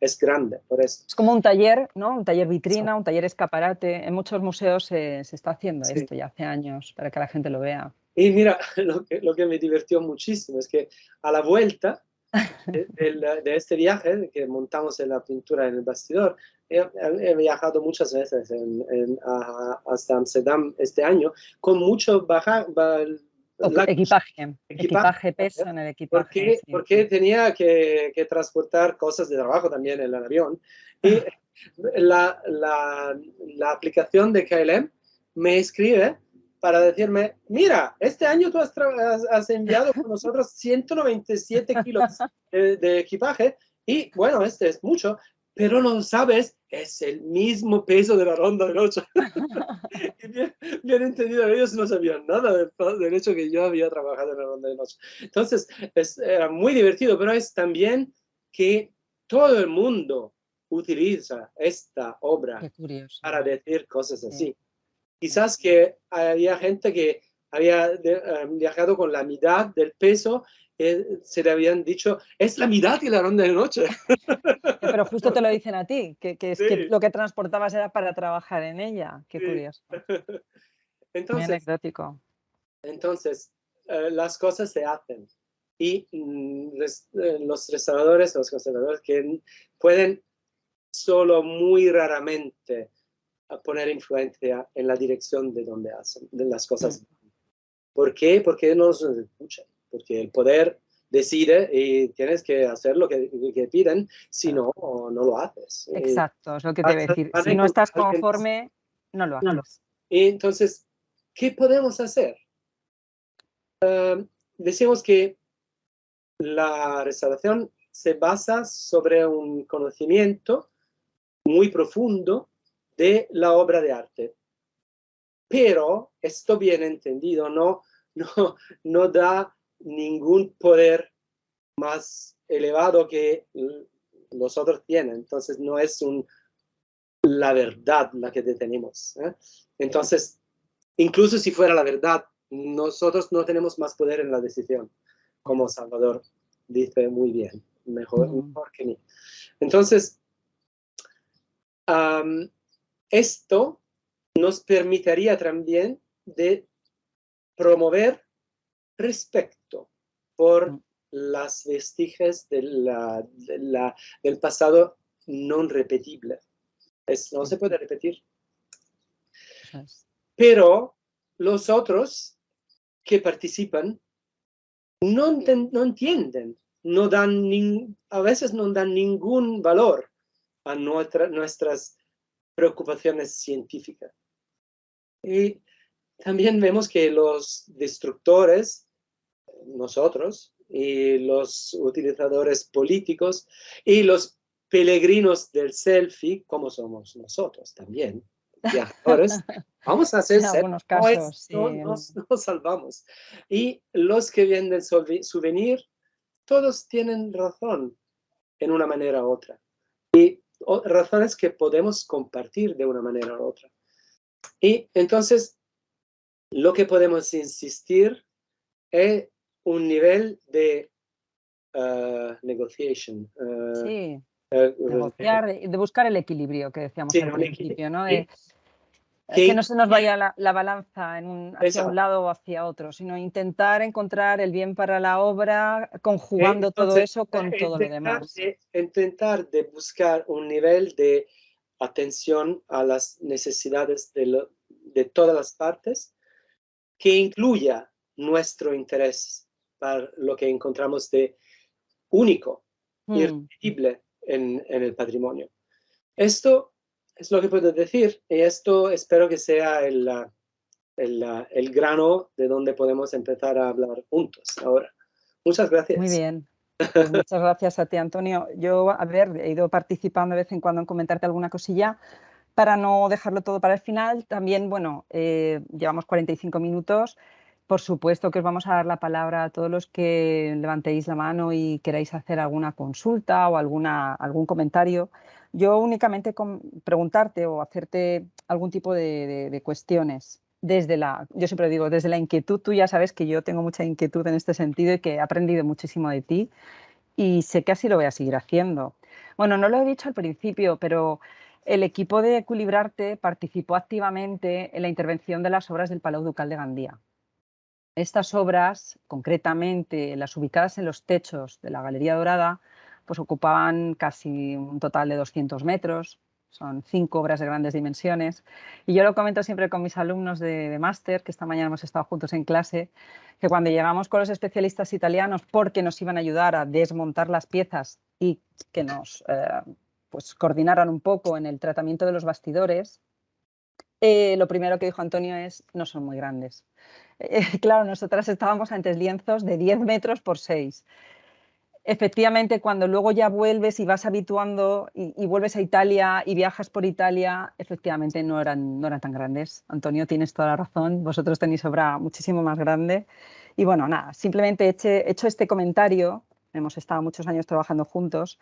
es grande, por eso. Es como un taller, ¿no? Un taller vitrina, un taller escaparate. En muchos museos se está haciendo esto ya hace años para que la gente lo vea. Y mira, lo que me divirtió muchísimo es que a la vuelta de este viaje que montamos en la pintura en el bastidor, he viajado muchas veces hasta Amsterdam este año con mucho equipaje, peso en el equipaje. Porque tenía que transportar cosas de trabajo también en el avión. Y la aplicación de KLM me escribe para decirme, mira, este año tú has enviado con nosotros 197 kilos de equipaje y bueno, este es mucho, pero no sabes, es el mismo peso de la ronda de noche. bien entendido, ellos no sabían nada del hecho que yo había trabajado en la ronda de noche. Entonces, era muy divertido, pero es también que todo el mundo utiliza esta obra para decir cosas así. Sí. Quizás que había gente que había viajado con la mitad del peso, se le habían dicho, es la mitad de la ronda de noche. Pero justo te lo dicen a ti, que lo que transportabas era para trabajar en ella. Qué curioso. Entonces, muy anecdótico. Entonces, las cosas se hacen. Y los restauradores, los conservadores, que pueden solo muy raramente poner influencia en la dirección de donde hacen de las cosas. ¿Por qué? Porque no nos escuchan. Porque el poder decide y tienes que hacer lo que piden, si no, no lo haces. Exacto, es lo que te voy a decir. Si no estás conforme, no lo haces. Y entonces, ¿qué podemos hacer? Decimos que la restauración se basa sobre un conocimiento muy profundo de la obra de arte. Pero esto bien entendido no da ningún poder más elevado que los otros tienen. Entonces no es la verdad la que tenemos. Entonces, incluso si fuera la verdad, nosotros no tenemos más poder en la decisión, como Salvador dice muy bien, mejor que mí. Entonces, esto nos permitiría también de promover respeto por las vestigios del pasado no repetible. No se puede repetir. Pero los otros que participan no entienden a veces no dan ningún valor a nuestras preocupaciones científicas. Y también vemos que los destructores, nosotros, y los utilizadores políticos, y los peregrinos del selfie, como somos nosotros también, viajadores, vamos a hacer en algunos casos, nos salvamos. Y los que venden souvenir, todos tienen razón en una manera u otra. Y razones que podemos compartir de una manera u otra. Y entonces, lo que podemos insistir es un nivel de negotiation. Sí, negociar, de buscar el equilibrio que decíamos al principio, ¿no? Que no se nos vaya la balanza hacia un lado o hacia otro, sino intentar encontrar el bien para la obra, conjugando todo eso con todo lo demás. Intentar de buscar un nivel de atención a las necesidades de todas las partes, que incluya nuestro interés para lo que encontramos de único, irrepetible en el patrimonio. Esto es lo que puedo decir, y esto espero que sea el grano de donde podemos empezar a hablar juntos ahora. Muchas gracias. Muy bien. Pues muchas gracias a ti, Antonio. Yo, he ido participando de vez en cuando en comentarte alguna cosilla para no dejarlo todo para el final. También, bueno, llevamos 45 minutos. Por supuesto que os vamos a dar la palabra a todos los que levantéis la mano y queráis hacer alguna consulta o algún comentario. Yo únicamente preguntarte o hacerte algún tipo de cuestiones. Yo siempre digo, desde la inquietud, tú ya sabes que yo tengo mucha inquietud en este sentido y que he aprendido muchísimo de ti y sé que así lo voy a seguir haciendo. Bueno, no lo he dicho al principio, pero el equipo de Equilibrarte participó activamente en la intervención de las obras del Palau Ducal de Gandía. Estas obras, concretamente las ubicadas en los techos de la Galería Dorada, pues ocupaban casi un total de 200 metros. Son 5 obras de grandes dimensiones. Y yo lo comento siempre con mis alumnos de máster, que esta mañana hemos estado juntos en clase, que cuando llegamos con los especialistas italianos, porque nos iban a ayudar a desmontar las piezas y que nos pues coordinaran un poco en el tratamiento de los bastidores, lo primero que dijo Antonio es: no son muy grandes. Claro, nosotras estábamos ante lienzos de 10 metros por 6. Efectivamente, cuando luego ya vuelves y vas habituando y vuelves a Italia y viajas por Italia, efectivamente no eran tan grandes. Antonio, tienes toda la razón, vosotros tenéis obra muchísimo más grande. Y bueno, nada, simplemente he hecho este comentario, hemos estado muchos años trabajando juntos.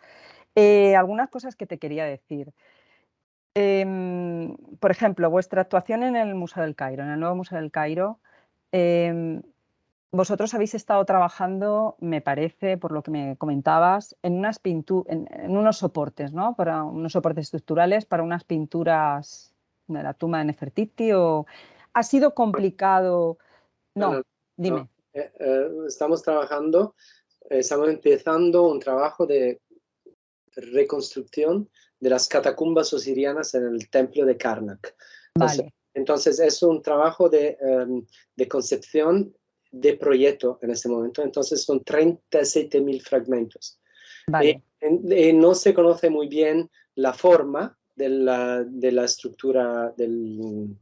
Algunas cosas que te quería decir. Por ejemplo, vuestra actuación en el Museo del Cairo, en el nuevo Museo del Cairo, vosotros habéis estado trabajando, me parece, por lo que me comentabas, en unos soportes, ¿no? Para unos soportes estructurales para unas pinturas de la tumba de Nefertiti. ¿O ha sido complicado? No, dime. Estamos empezando un trabajo de reconstrucción de las catacumbas osirianas en el templo de Karnak. Entonces es un trabajo de concepción de proyecto en este momento. Entonces son 37.000 fragmentos. No se conoce muy bien la forma de la estructura del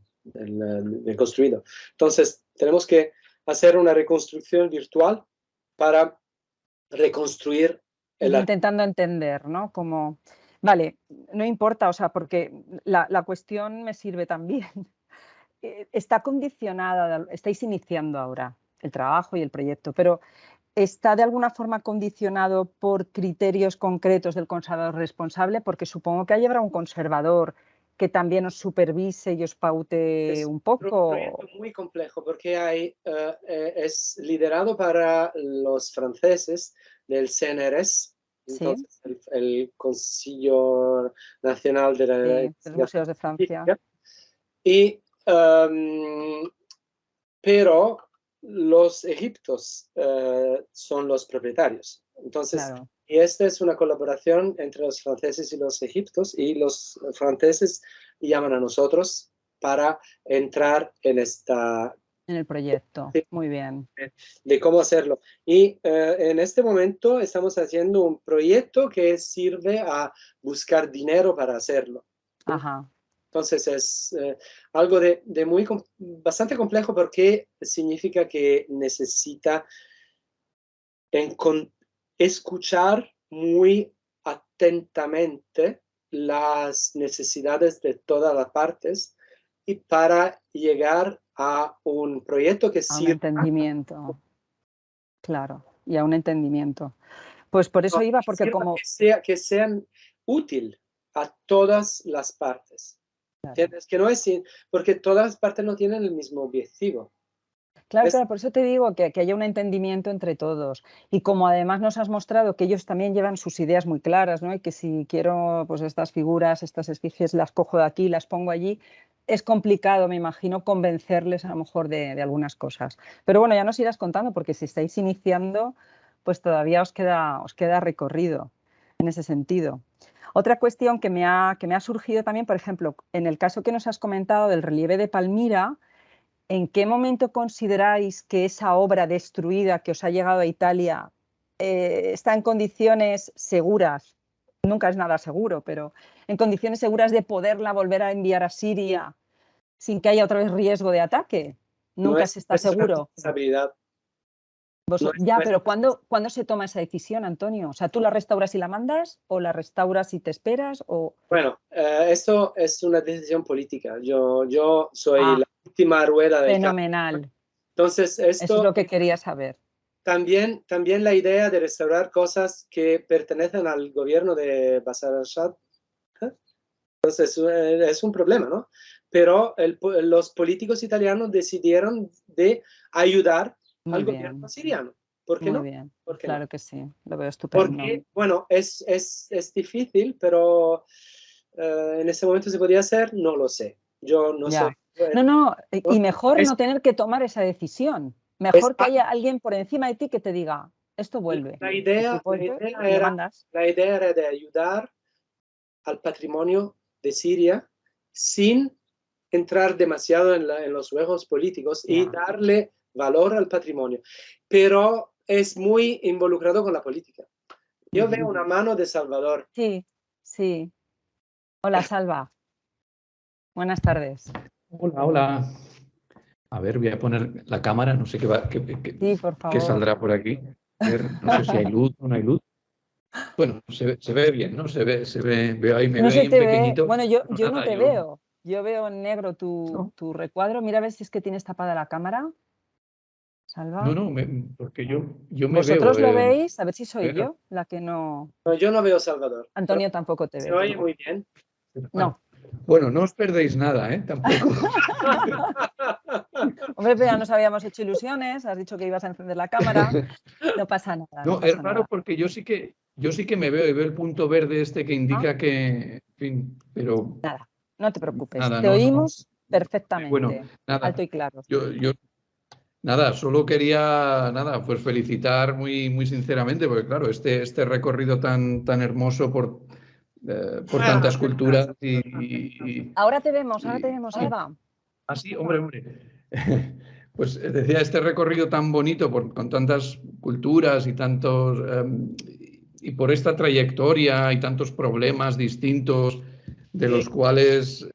construido. Entonces tenemos que hacer una reconstrucción virtual para reconstruir intentando entender, ¿no? Vale, no importa, o sea, porque la cuestión me sirve también. Está condicionada, estáis iniciando ahora el trabajo y el proyecto, pero ¿está de alguna forma condicionado por criterios concretos del conservador responsable? Porque supongo que ahí habrá un conservador que también os supervise y os paute un poco. Es un proyecto muy complejo porque es liderado para los franceses del CNRS, entonces el Consejo Nacional de los Museos de Francia. Pero los egipcios son los propietarios. Entonces, claro. Y esta es una colaboración entre los franceses y los egipcios, y los franceses llaman a nosotros para entrar en esta En el proyecto, sí, muy bien. de cómo hacerlo. Y en este momento estamos haciendo un proyecto que sirve a buscar dinero para hacerlo. Ajá. Entonces es algo de bastante complejo porque significa que necesita escuchar muy atentamente las necesidades de todas las partes y para llegar a un proyecto que A un sirva. entendimiento, claro, y a un entendimiento. Pues por eso iba, porque como... Que sean útil a todas las partes. Claro. Que no es porque todas las partes no tienen el mismo objetivo. Claro, claro, por eso te digo que haya un entendimiento entre todos. Y como además nos has mostrado que ellos también llevan sus ideas muy claras, ¿no? Y que si quiero, pues estas figuras, estas esfinges, las cojo de aquí, las pongo allí, es complicado, me imagino, convencerles a lo mejor de algunas cosas. Pero bueno, ya nos irás contando, porque si estáis iniciando, pues todavía os queda recorrido en ese sentido. Otra cuestión que me ha surgido también, por ejemplo, en el caso que nos has comentado del relieve de Palmira, ¿en qué momento consideráis que esa obra destruida que os ha llegado a Italia está en condiciones seguras? Nunca es nada seguro, pero en condiciones seguras de poderla volver a enviar a Siria sin que haya otra vez riesgo de ataque. Nunca se está seguro. Ya, pero ¿cuándo se toma esa decisión, Antonio? O sea, ¿tú la restauras y la mandas o la restauras y te esperas? O... Bueno, esto es una decisión política. Yo soy la última rueda del fenomenal. Entonces, eso es lo que quería saber. También la idea de restaurar cosas que pertenecen al gobierno de Bashar al-Assad. Entonces, es un problema, ¿no? Pero los políticos italianos decidieron de ayudar al gobierno siriano. ¿Por qué no? Muy bien, claro que sí, lo veo estupendo. Porque, bueno, es difícil, pero en ese momento se podía hacer, no lo sé. Yo no sé. No, y mejor no tener que tomar esa decisión. Mejor que haya alguien por encima de ti que te diga, esto vuelve. La idea era de ayudar al patrimonio de Siria sin entrar demasiado en los juegos políticos y darle valor al patrimonio. Pero es muy involucrado con la política. Yo veo una mano de Salvador. Sí, sí. Hola, Salva. Buenas tardes. Hola. A ver, voy a poner la cámara, no sé sí, por favor. qué saldrá por aquí. A ver, no sé si hay luz o no hay luz. Bueno, se ve bien, ¿no? Se ve, veo ahí, me no veo ahí en pequeñito. Bueno, yo no te veo. Yo veo en negro tu recuadro. Mira a ver si es que tienes tapada la cámara. Salva. No, porque yo me veo. ¿Vosotros lo veis? A ver si soy yo la que no... No, yo no veo Salvador. Antonio tampoco te ve. Se oye muy bien. No. Bueno, no os perdéis nada, ¿eh? Tampoco. Hombre, pero ya nos habíamos hecho ilusiones, has dicho que ibas a encender la cámara, no pasa nada. No, es raro porque yo sí que me veo y veo el punto verde este que indica que, en fin, pero... Nada, no te preocupes, nada, te oímos perfectamente, bueno, nada, alto y claro. Yo nada, solo quería pues felicitar muy sinceramente, porque claro, este recorrido tan hermoso por tantas culturas y... Ahora te vemos, Alba. Ah, sí, hombre. Pues decía, este recorrido tan bonito con tantas culturas y tantos... y por esta trayectoria y tantos problemas distintos de los cuales,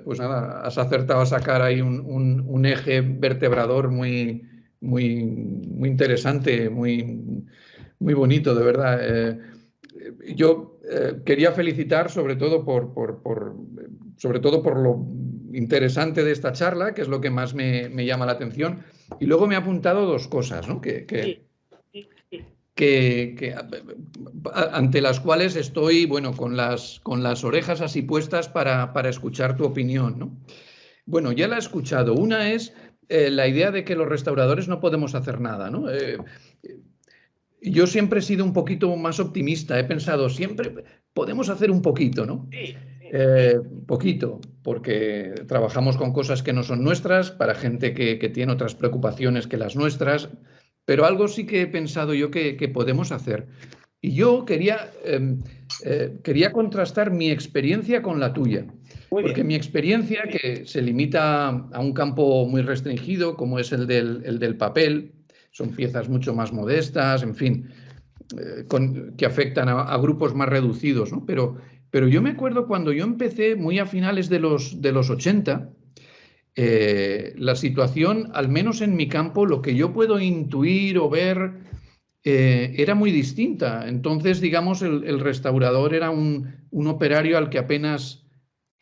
pues nada, has acertado a sacar ahí un eje vertebrador muy interesante, muy bonito, de verdad. Yo quería felicitar sobre todo por lo interesante de esta charla, que es lo que más me llama la atención. Y luego me he apuntado dos cosas, ¿no? Ante las cuales estoy, bueno, con las orejas así puestas para escuchar tu opinión, ¿no? Bueno, ya la he escuchado. Una es la idea de que los restauradores no podemos hacer nada, ¿no? Yo siempre he sido un poquito más optimista. He pensado, siempre podemos hacer un poquito, ¿no? Poquito, porque trabajamos con cosas que no son nuestras, para gente que tiene otras preocupaciones que las nuestras, pero algo sí que he pensado yo que podemos hacer. Y yo quería contrastar mi experiencia con la tuya. Porque mi experiencia, que se limita a un campo muy restringido, como es el del papel, son piezas mucho más modestas, en fin, que afectan a grupos más reducidos, ¿no? Pero yo me acuerdo cuando yo empecé, muy a finales de los 80, la situación, al menos en mi campo, lo que yo puedo intuir o ver, era muy distinta. Entonces, digamos, el restaurador era un operario al que apenas...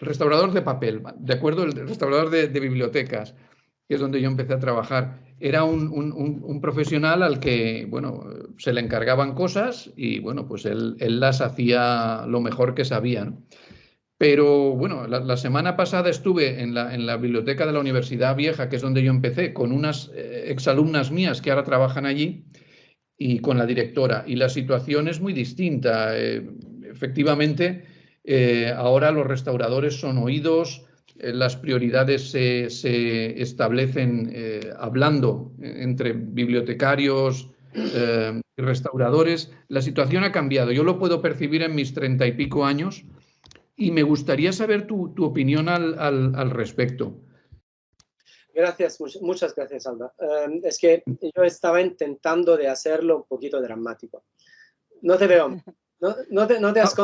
Restaurador de papel, ¿de acuerdo? El restaurador de bibliotecas, que es donde yo empecé a trabajar. Era un profesional al que, bueno, se le encargaban cosas y, bueno, pues él las hacía lo mejor que sabía, ¿no? Pero, bueno, la semana pasada estuve en la biblioteca de la Universidad Vieja, que es donde yo empecé, con unas exalumnas mías que ahora trabajan allí y con la directora. Y la situación es muy distinta. Efectivamente, ahora los restauradores son oídos, las prioridades se establecen hablando entre bibliotecarios y restauradores. La situación ha cambiado. Yo lo puedo percibir en mis 30 y pico años y me gustaría saber tu opinión al respecto. Gracias, muchas gracias, Alba. Es que yo estaba intentando de hacerlo un poquito dramático. No te veo. No te has Se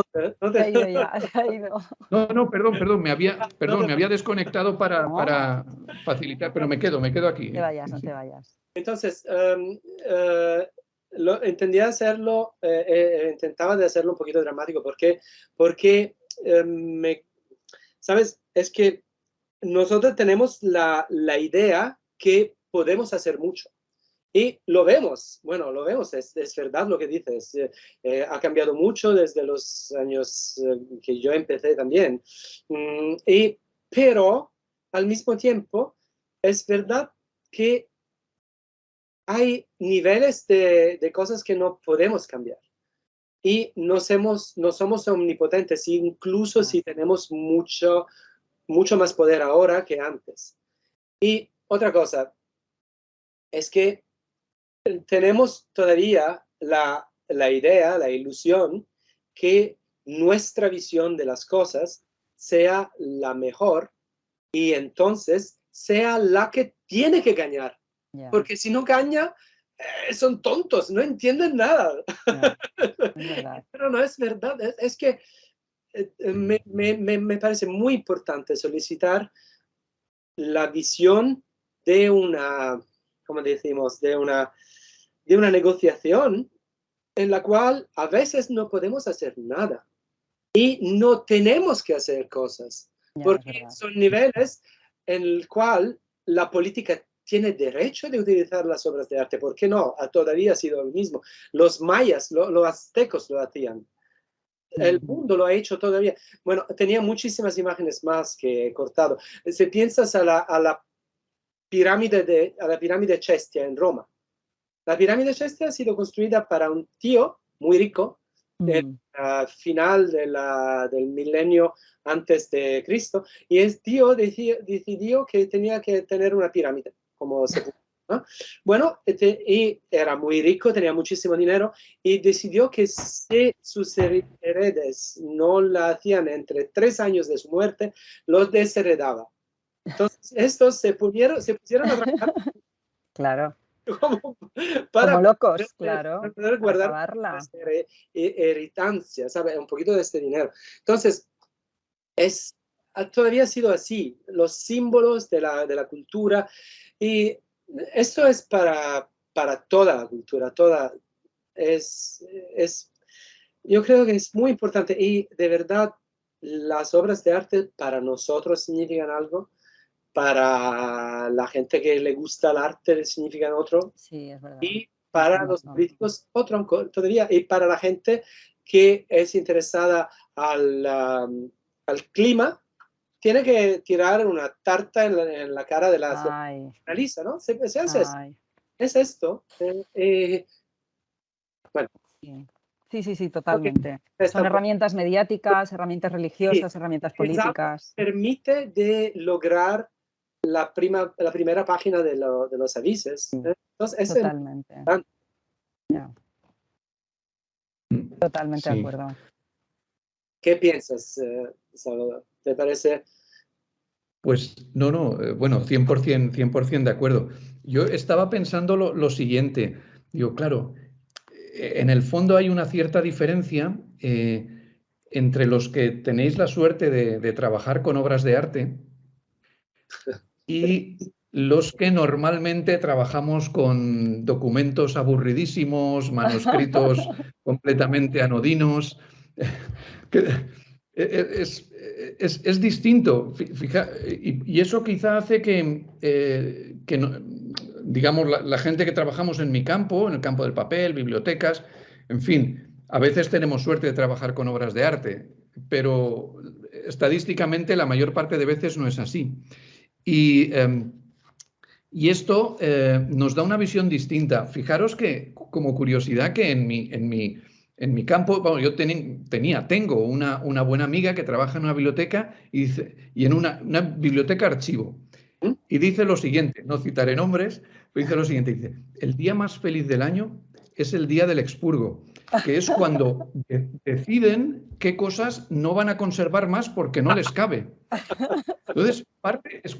ha ido ya, se ha ido. No, perdón, me había desconectado para facilitar, pero me quedo aquí. No te vayas, no te vayas. Entonces, intentaba de hacerlo un poquito dramático. Porque ¿sabes? Es que nosotros tenemos la idea que podemos hacer mucho. Y lo vemos, es verdad lo que dices. Ha cambiado mucho desde los años que yo empecé también. Pero al mismo tiempo, es verdad que hay niveles de cosas que no podemos cambiar. Y no somos omnipotentes, incluso si tenemos mucho más poder ahora que antes. Y otra cosa es que tenemos todavía la idea, la ilusión, que nuestra visión de las cosas sea la mejor y entonces sea la que tiene que ganar. Yeah. Porque si no gana, son tontos, no entienden nada. Yeah. Pero no es verdad, es que me parece muy importante solicitar la visión de una, ¿cómo decimos? De una negociación en la cual a veces no podemos hacer nada y no tenemos que hacer cosas, porque son niveles en el cual la política tiene derecho de utilizar las obras de arte. ¿Por qué no? Todavía ha sido lo mismo. Los mayas, los aztecos lo hacían. El mundo lo ha hecho todavía. Bueno, tenía muchísimas imágenes más que he cortado. Si piensas a la pirámide de Chestia en Roma. La pirámide de Chestia ha sido construida para un tío muy rico al final del milenio antes de Cristo, y el tío decidió que tenía que tener una pirámide como sepulcro, ¿no? Bueno, y era muy rico, tenía muchísimo dinero, y decidió que si sus heredes no la hacían entre 3 años de su muerte, los desheredaba. Entonces, estos se pusieron a trabajar. Claro. Como locos, claro. Para poder guardar esta heritancia, ¿sabes? Un poquito de este dinero. Entonces, todavía ha sido así. Los símbolos de la cultura. Y esto es para toda la cultura. Yo creo que es muy importante. Y de verdad, las obras de arte para nosotros significan algo. Para la gente que le gusta el arte significan otro. Sí, es verdad. Y para los políticos otro todavía. Y para la gente que es interesada al clima, tiene que tirar una tarta en la cara de la analista, ¿no? Se hace esto. Es esto. Bueno. Sí, totalmente. Son herramientas mediáticas, herramientas religiosas, herramientas políticas. Permite de lograr la primera página de los avisos. Entonces, totalmente. Totalmente de Sí. acuerdo. ¿Qué piensas, Salvador? ¿Te parece? Pues no, bueno, 100% de acuerdo. Yo estaba pensando lo siguiente. Digo, claro, en el fondo hay una cierta diferencia entre los que tenéis la suerte de trabajar con obras de arte y los que normalmente trabajamos con documentos aburridísimos, manuscritos completamente anodinos. que es distinto. Y eso quizá hace que digamos, la gente que trabajamos en mi campo, en el campo del papel, bibliotecas, en fin, a veces tenemos suerte de trabajar con obras de arte, pero estadísticamente la mayor parte de veces no es así. Y esto nos da una visión distinta. Fijaros que, como curiosidad, que en mi campo, bueno, yo tengo una buena amiga que trabaja en una biblioteca y en una biblioteca archivo. Y dice lo siguiente, no citaré nombres, pero dice lo siguiente, dice, el día más feliz del año es el día del expurgo, que es cuando deciden qué cosas no van a conservar más porque no les cabe. Entonces,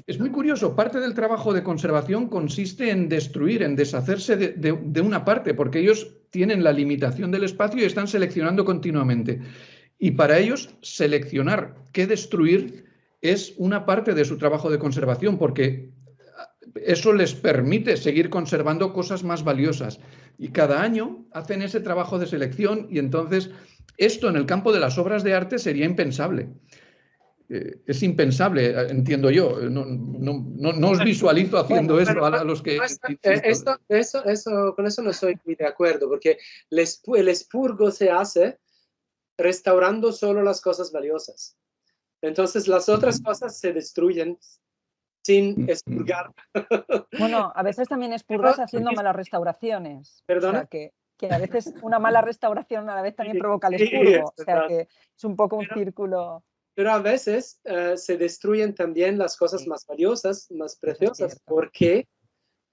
es muy curioso, parte del trabajo de conservación consiste en destruir, en deshacerse de una parte, porque ellos tienen la limitación del espacio y están seleccionando continuamente. Y para ellos, seleccionar qué destruir es una parte de su trabajo de conservación, porque eso les permite seguir conservando cosas más valiosas. Y cada año hacen ese trabajo de selección y entonces esto en el campo de las obras de arte sería impensable. Es impensable, entiendo yo. No os visualizo haciendo eso a los que... Con eso no estoy muy de acuerdo, porque el expurgo se hace restaurando solo las cosas valiosas. Entonces las otras cosas se destruyen sin expurgar. Bueno, a veces también expurgas haciendo malas restauraciones. ¿Perdona? O sea, que a veces una mala restauración a la vez también provoca el expurgo. O sea, que es un poco un círculo. Pero a veces se destruyen también las cosas más valiosas, más preciosas. ¿Por qué?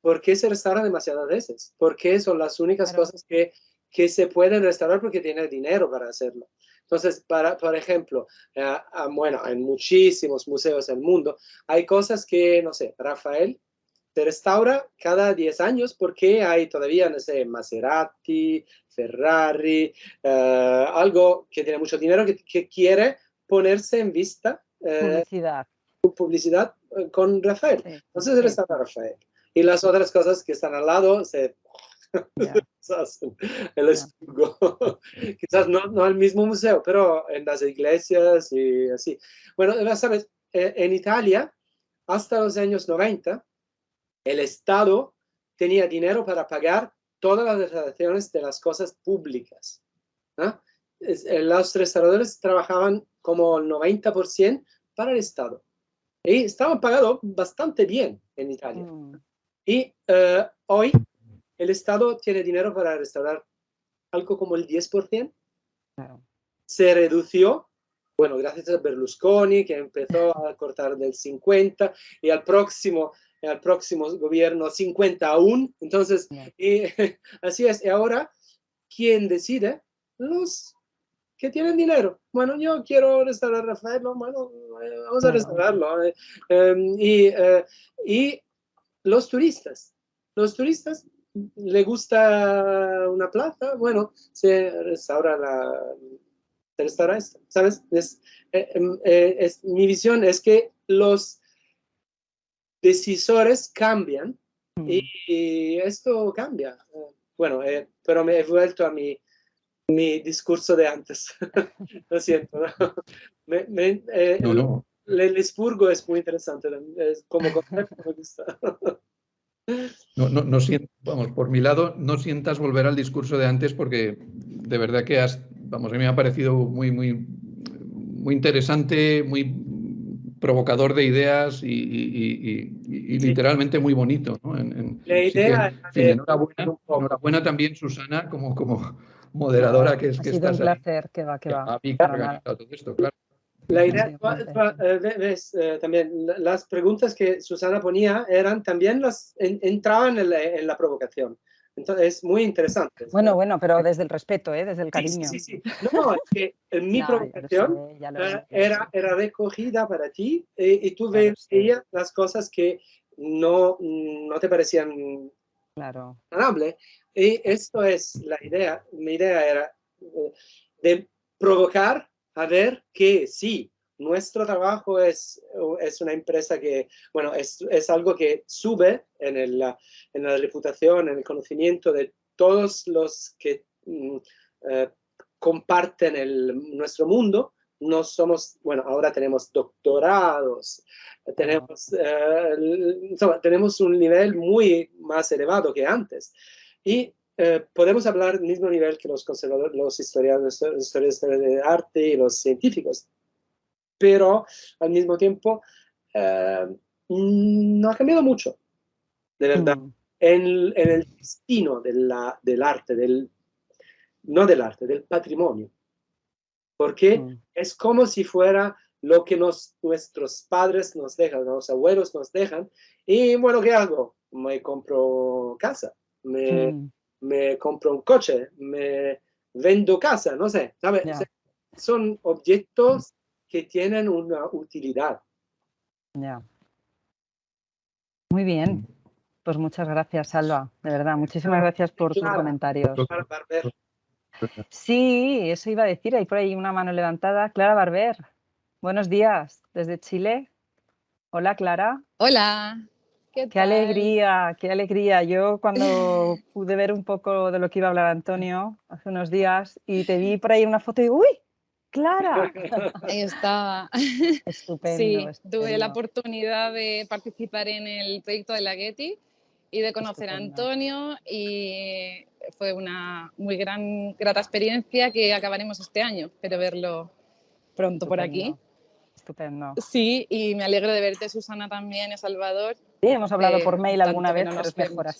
Porque se restauran demasiadas veces. Porque son las únicas cosas que se pueden restaurar porque tienen dinero para hacerlo. Entonces, por ejemplo, bueno, en muchísimos museos del mundo hay cosas que, no sé, Rafael se restaura cada 10 años porque hay todavía, no sé, Maserati, Ferrari, algo que tiene mucho dinero que quiere ponerse en vista. Publicidad con Rafael. Sí, entonces se restaura Rafael. Y las otras cosas que están al lado se... el expurgo. Quizás no al mismo museo, pero en las iglesias y así. Bueno, sabes, en Italia, hasta los años 90, el Estado tenía dinero para pagar todas las restauraciones de las cosas públicas. Los restauradores trabajaban como el 90% para el Estado. Y estaban pagados bastante bien en Italia. Y hoy el Estado tiene dinero para restaurar algo como el 10%. Se redució, bueno, gracias a Berlusconi, que empezó a cortar del 50%, y al próximo gobierno 50 aún. Entonces, así es. Y ahora, ¿quién decide? Los que tienen dinero. Bueno, yo quiero restaurar a Rafael, bueno, vamos a restaurarlo. Y los turistas le gusta una plaza, bueno, se restaura esto, ¿sabes? Mi visión es que los decisores cambian y esto cambia. Bueno, pero me he vuelto a mi discurso de antes. Lo siento. ¿no? El expurgo es muy interesante. Como concepto me gusta. Vamos, por mi lado, no sientas volver al discurso de antes porque de verdad que vamos, a mí me ha parecido muy interesante, muy provocador de ideas y literalmente muy bonito, ¿no? La idea enhorabuena también, Susana, como moderadora que ha sido un placer, que va. Todo esto, claro. La idea, ves, también las preguntas que Susana ponía eran también entraban en la provocación. Entonces es muy interesante. Bueno, pero desde el respeto, desde el cariño. Sí. No, es que mi provocación era recogida para ti y tú veías las cosas que no te parecían agradables. Y esto es la idea. Mi idea era de provocar a ver que sí, nuestro trabajo es una empresa que, bueno, es algo que sube en la reputación, en el conocimiento de todos los que comparten nuestro mundo. No somos, bueno, ahora tenemos doctorados, tenemos un nivel muy más elevado que antes. Y podemos hablar al mismo nivel que los conservadores, los historiadores de arte y los científicos. Pero al mismo tiempo no ha cambiado mucho, de verdad, en el destino del arte, no del arte, del patrimonio. Porque es como si fuera lo que nuestros padres nos dejan, los abuelos nos dejan. Y bueno, ¿qué hago? Me compro casa, me compro un coche, me vendo casa, no sé, ¿sabes? O sea, son objetos que tienen una utilidad. Muy bien. Pues muchas gracias, Salva. De verdad, muchísimas gracias por tus comentarios. Sí, eso iba a decir. Hay por ahí una mano levantada. Clara Barber. Buenos días, desde Chile. Hola, Clara. Hola. ¿Qué tal? Qué alegría, qué alegría. Yo cuando pude ver un poco de lo que iba a hablar Antonio hace unos días y te vi por ahí una foto y digo, ¡uy! ¡Clara! Ahí estaba. Estupendo. Sí, tuve la oportunidad de participar en el proyecto de la Getty y de conocer a Antonio, y fue una muy grata experiencia que acabaremos este año. Espero verlo pronto por aquí. Estupendo. Sí, y me alegro de verte, Susana, también, y Salvador. Sí, hemos hablado por mail alguna vez, pero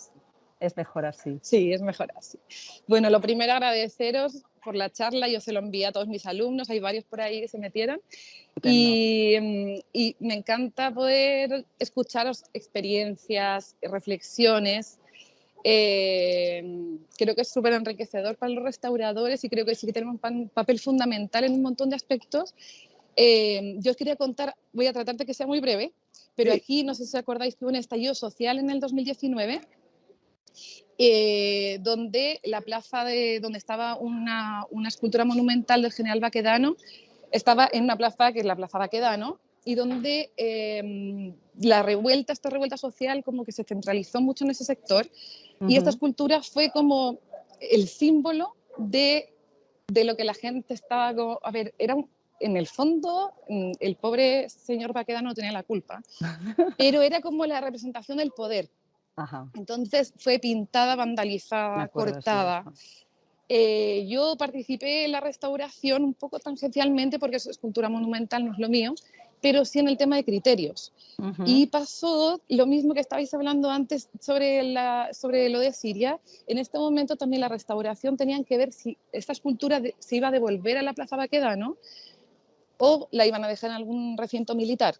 es mejor así. Sí, es mejor así. Bueno, lo primero, agradeceros por la charla. Yo se lo envié a todos mis alumnos, hay varios por ahí que se metieron. Y me encanta poder escucharos experiencias, reflexiones. Creo que es súper enriquecedor para los restauradores y creo que sí que tenemos un papel fundamental en un montón de aspectos. Yo os quería contar, voy a tratar de que sea muy breve, pero aquí no sé si os acordáis que hubo un estallido social en el 2019, donde la plaza donde estaba una escultura monumental del general Baquedano estaba en una plaza que es la Plaza Baquedano, y donde esta revuelta social como que se centralizó mucho en ese sector, y esta escultura fue como el símbolo de lo que la gente estaba como, a ver, en el fondo el pobre señor Baquedano no tenía la culpa, pero era como la representación del poder. Entonces fue pintada, vandalizada, cortada. Yo participé en la restauración un poco tangencialmente porque es escultura monumental, no es lo mío, pero sí en el tema de criterios. Y pasó lo mismo que estabais hablando antes sobre lo de Siria. En este momento también la restauración tenían que ver si esta escultura se iba a devolver a la Plaza Baquedano o la iban a dejar en algún recinto militar.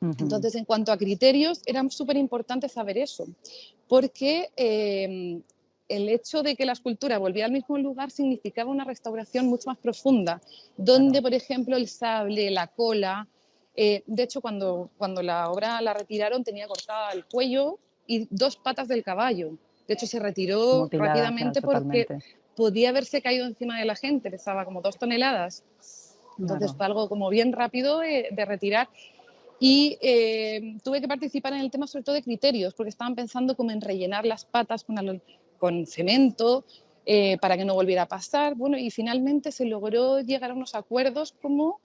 Entonces, en cuanto a criterios, era súper importante saber eso, porque el hecho de que la escultura volviera al mismo lugar significaba una restauración mucho más profunda, donde, por ejemplo, el sable, la cola, de hecho, cuando la obra la retiraron tenía cortada el cuello y 2 patas del caballo. De hecho, se retiró rápidamente porque podía haberse caído encima de la gente, pesaba como 2 toneladas. Entonces fue algo como bien rápido de retirar. Y tuve que participar en el tema sobre todo de criterios, porque estaban pensando como en rellenar las patas con cemento para que no volviera a pasar. Bueno, y finalmente se logró llegar a unos acuerdos como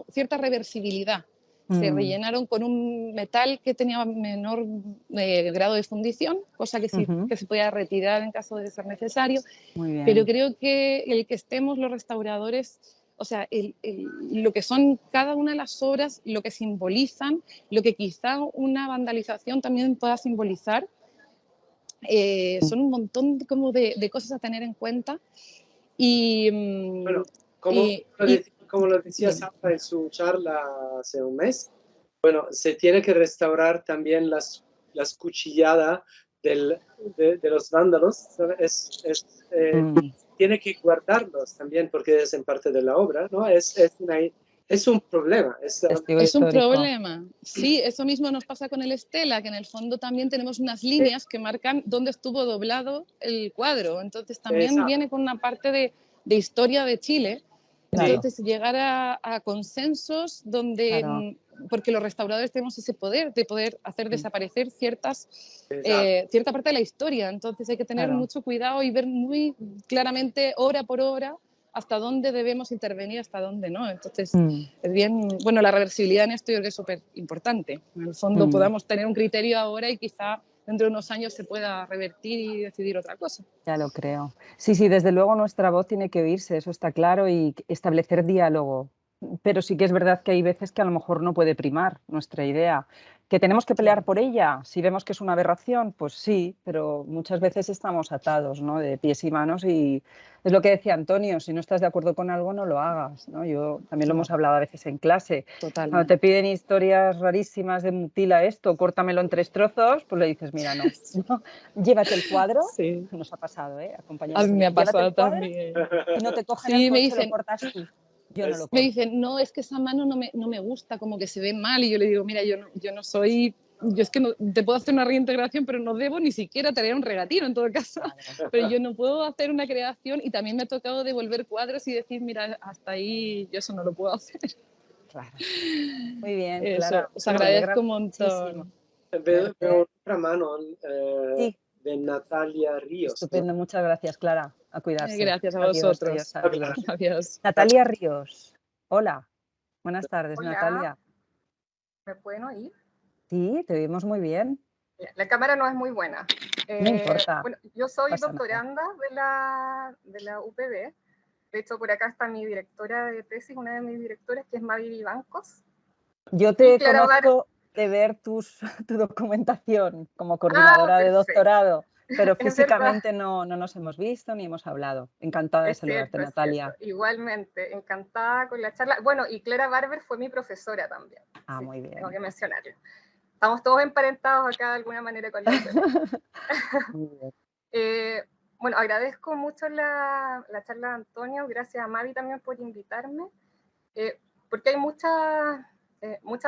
cierta reversibilidad. Se rellenaron con un metal que tenía menor grado de fundición, cosa que se podía retirar en caso de ser necesario. Pero creo que el que estemos los restauradores, o sea, lo que son cada una de las obras, lo que simbolizan, lo que quizá una vandalización también pueda simbolizar, son un montón de cosas a tener en cuenta. Y, bueno, como lo decía Sandra en su charla hace un mes, bueno, se tiene que restaurar también las cuchilladas de los vándalos, tiene que guardarlos también porque es en parte de la obra, ¿no? Es un problema. Es un problema. Sí, eso mismo nos pasa con el Estela, que en el fondo también tenemos unas líneas que marcan dónde estuvo doblado el cuadro. Entonces también viene con una parte de historia de Chile. Entonces llegar a consensos donde, porque los restauradores tenemos ese poder de poder hacer desaparecer cierta parte de la historia. Entonces hay que tener mucho cuidado y ver muy claramente, obra por obra, hasta dónde debemos intervenir, hasta dónde no. Entonces, es bien, bueno, la reversibilidad en esto yo creo que es súper importante. En el fondo podamos tener un criterio ahora y quizá dentro de unos años se pueda revertir y decidir otra cosa. Ya lo creo. Sí, sí, desde luego nuestra voz tiene que oírse, eso está claro, y establecer diálogo. Pero sí que es verdad que hay veces que a lo mejor no puede primar nuestra idea. ¿Que tenemos que pelear por ella? Si vemos que es una aberración, pues sí, pero muchas veces estamos atados, ¿no?, de pies y manos, y es lo que decía Antonio, si no estás de acuerdo con algo, no lo hagas, ¿no? Yo también lo hemos hablado a veces en clase. Totalmente. Cuando te piden historias rarísimas de mutila esto, córtamelo en 3 trozos, pues le dices, mira, no, ¿no? Llévate el cuadro, nos ha pasado, acompañados. A mí me ha pasado cuadro, también. Y no te cogen el coche, lo cortas tú. Yo no lo corto. Me dicen, no, es que esa mano no me gusta, como que se ve mal. Y yo le digo, mira, yo no soy... Yo es que no, te puedo hacer una reintegración, pero no debo ni siquiera traer un regatino en todo caso. Claro. Pero yo no puedo hacer una creación, y también me ha tocado devolver cuadros y decir, mira, hasta ahí yo eso no lo puedo hacer. Claro. Muy bien, eso, Clara. os agradezco un montón. Veo otra mano de Natalia Ríos. Estupendo, ¿no? Muchas gracias, Clara. A cuidarse. Gracias a vosotros. Adiós. Adiós. Natalia Ríos. Hola. Buenas tardes, Hola. Natalia. ¿Me pueden oír? Sí, te oímos muy bien. La cámara no es muy buena. No importa. Bueno, yo soy doctoranda de la UPB. De hecho, por acá está mi directora de tesis, una de mis directoras, que es Mavi Vivancos. Yo te conozco de ver tu documentación como coordinadora de doctorado, pero físicamente no nos hemos visto ni hemos hablado. Encantada de saludarte, Natalia. Igualmente, encantada con la charla. Bueno, y Clara Barber fue mi profesora también. Ah, sí, muy bien. Tengo que mencionarlo. Estamos todos emparentados acá de alguna manera con la UPB. Bueno, agradezco mucho la charla de Antonio, gracias a Mavi también por invitarme, porque hay muchas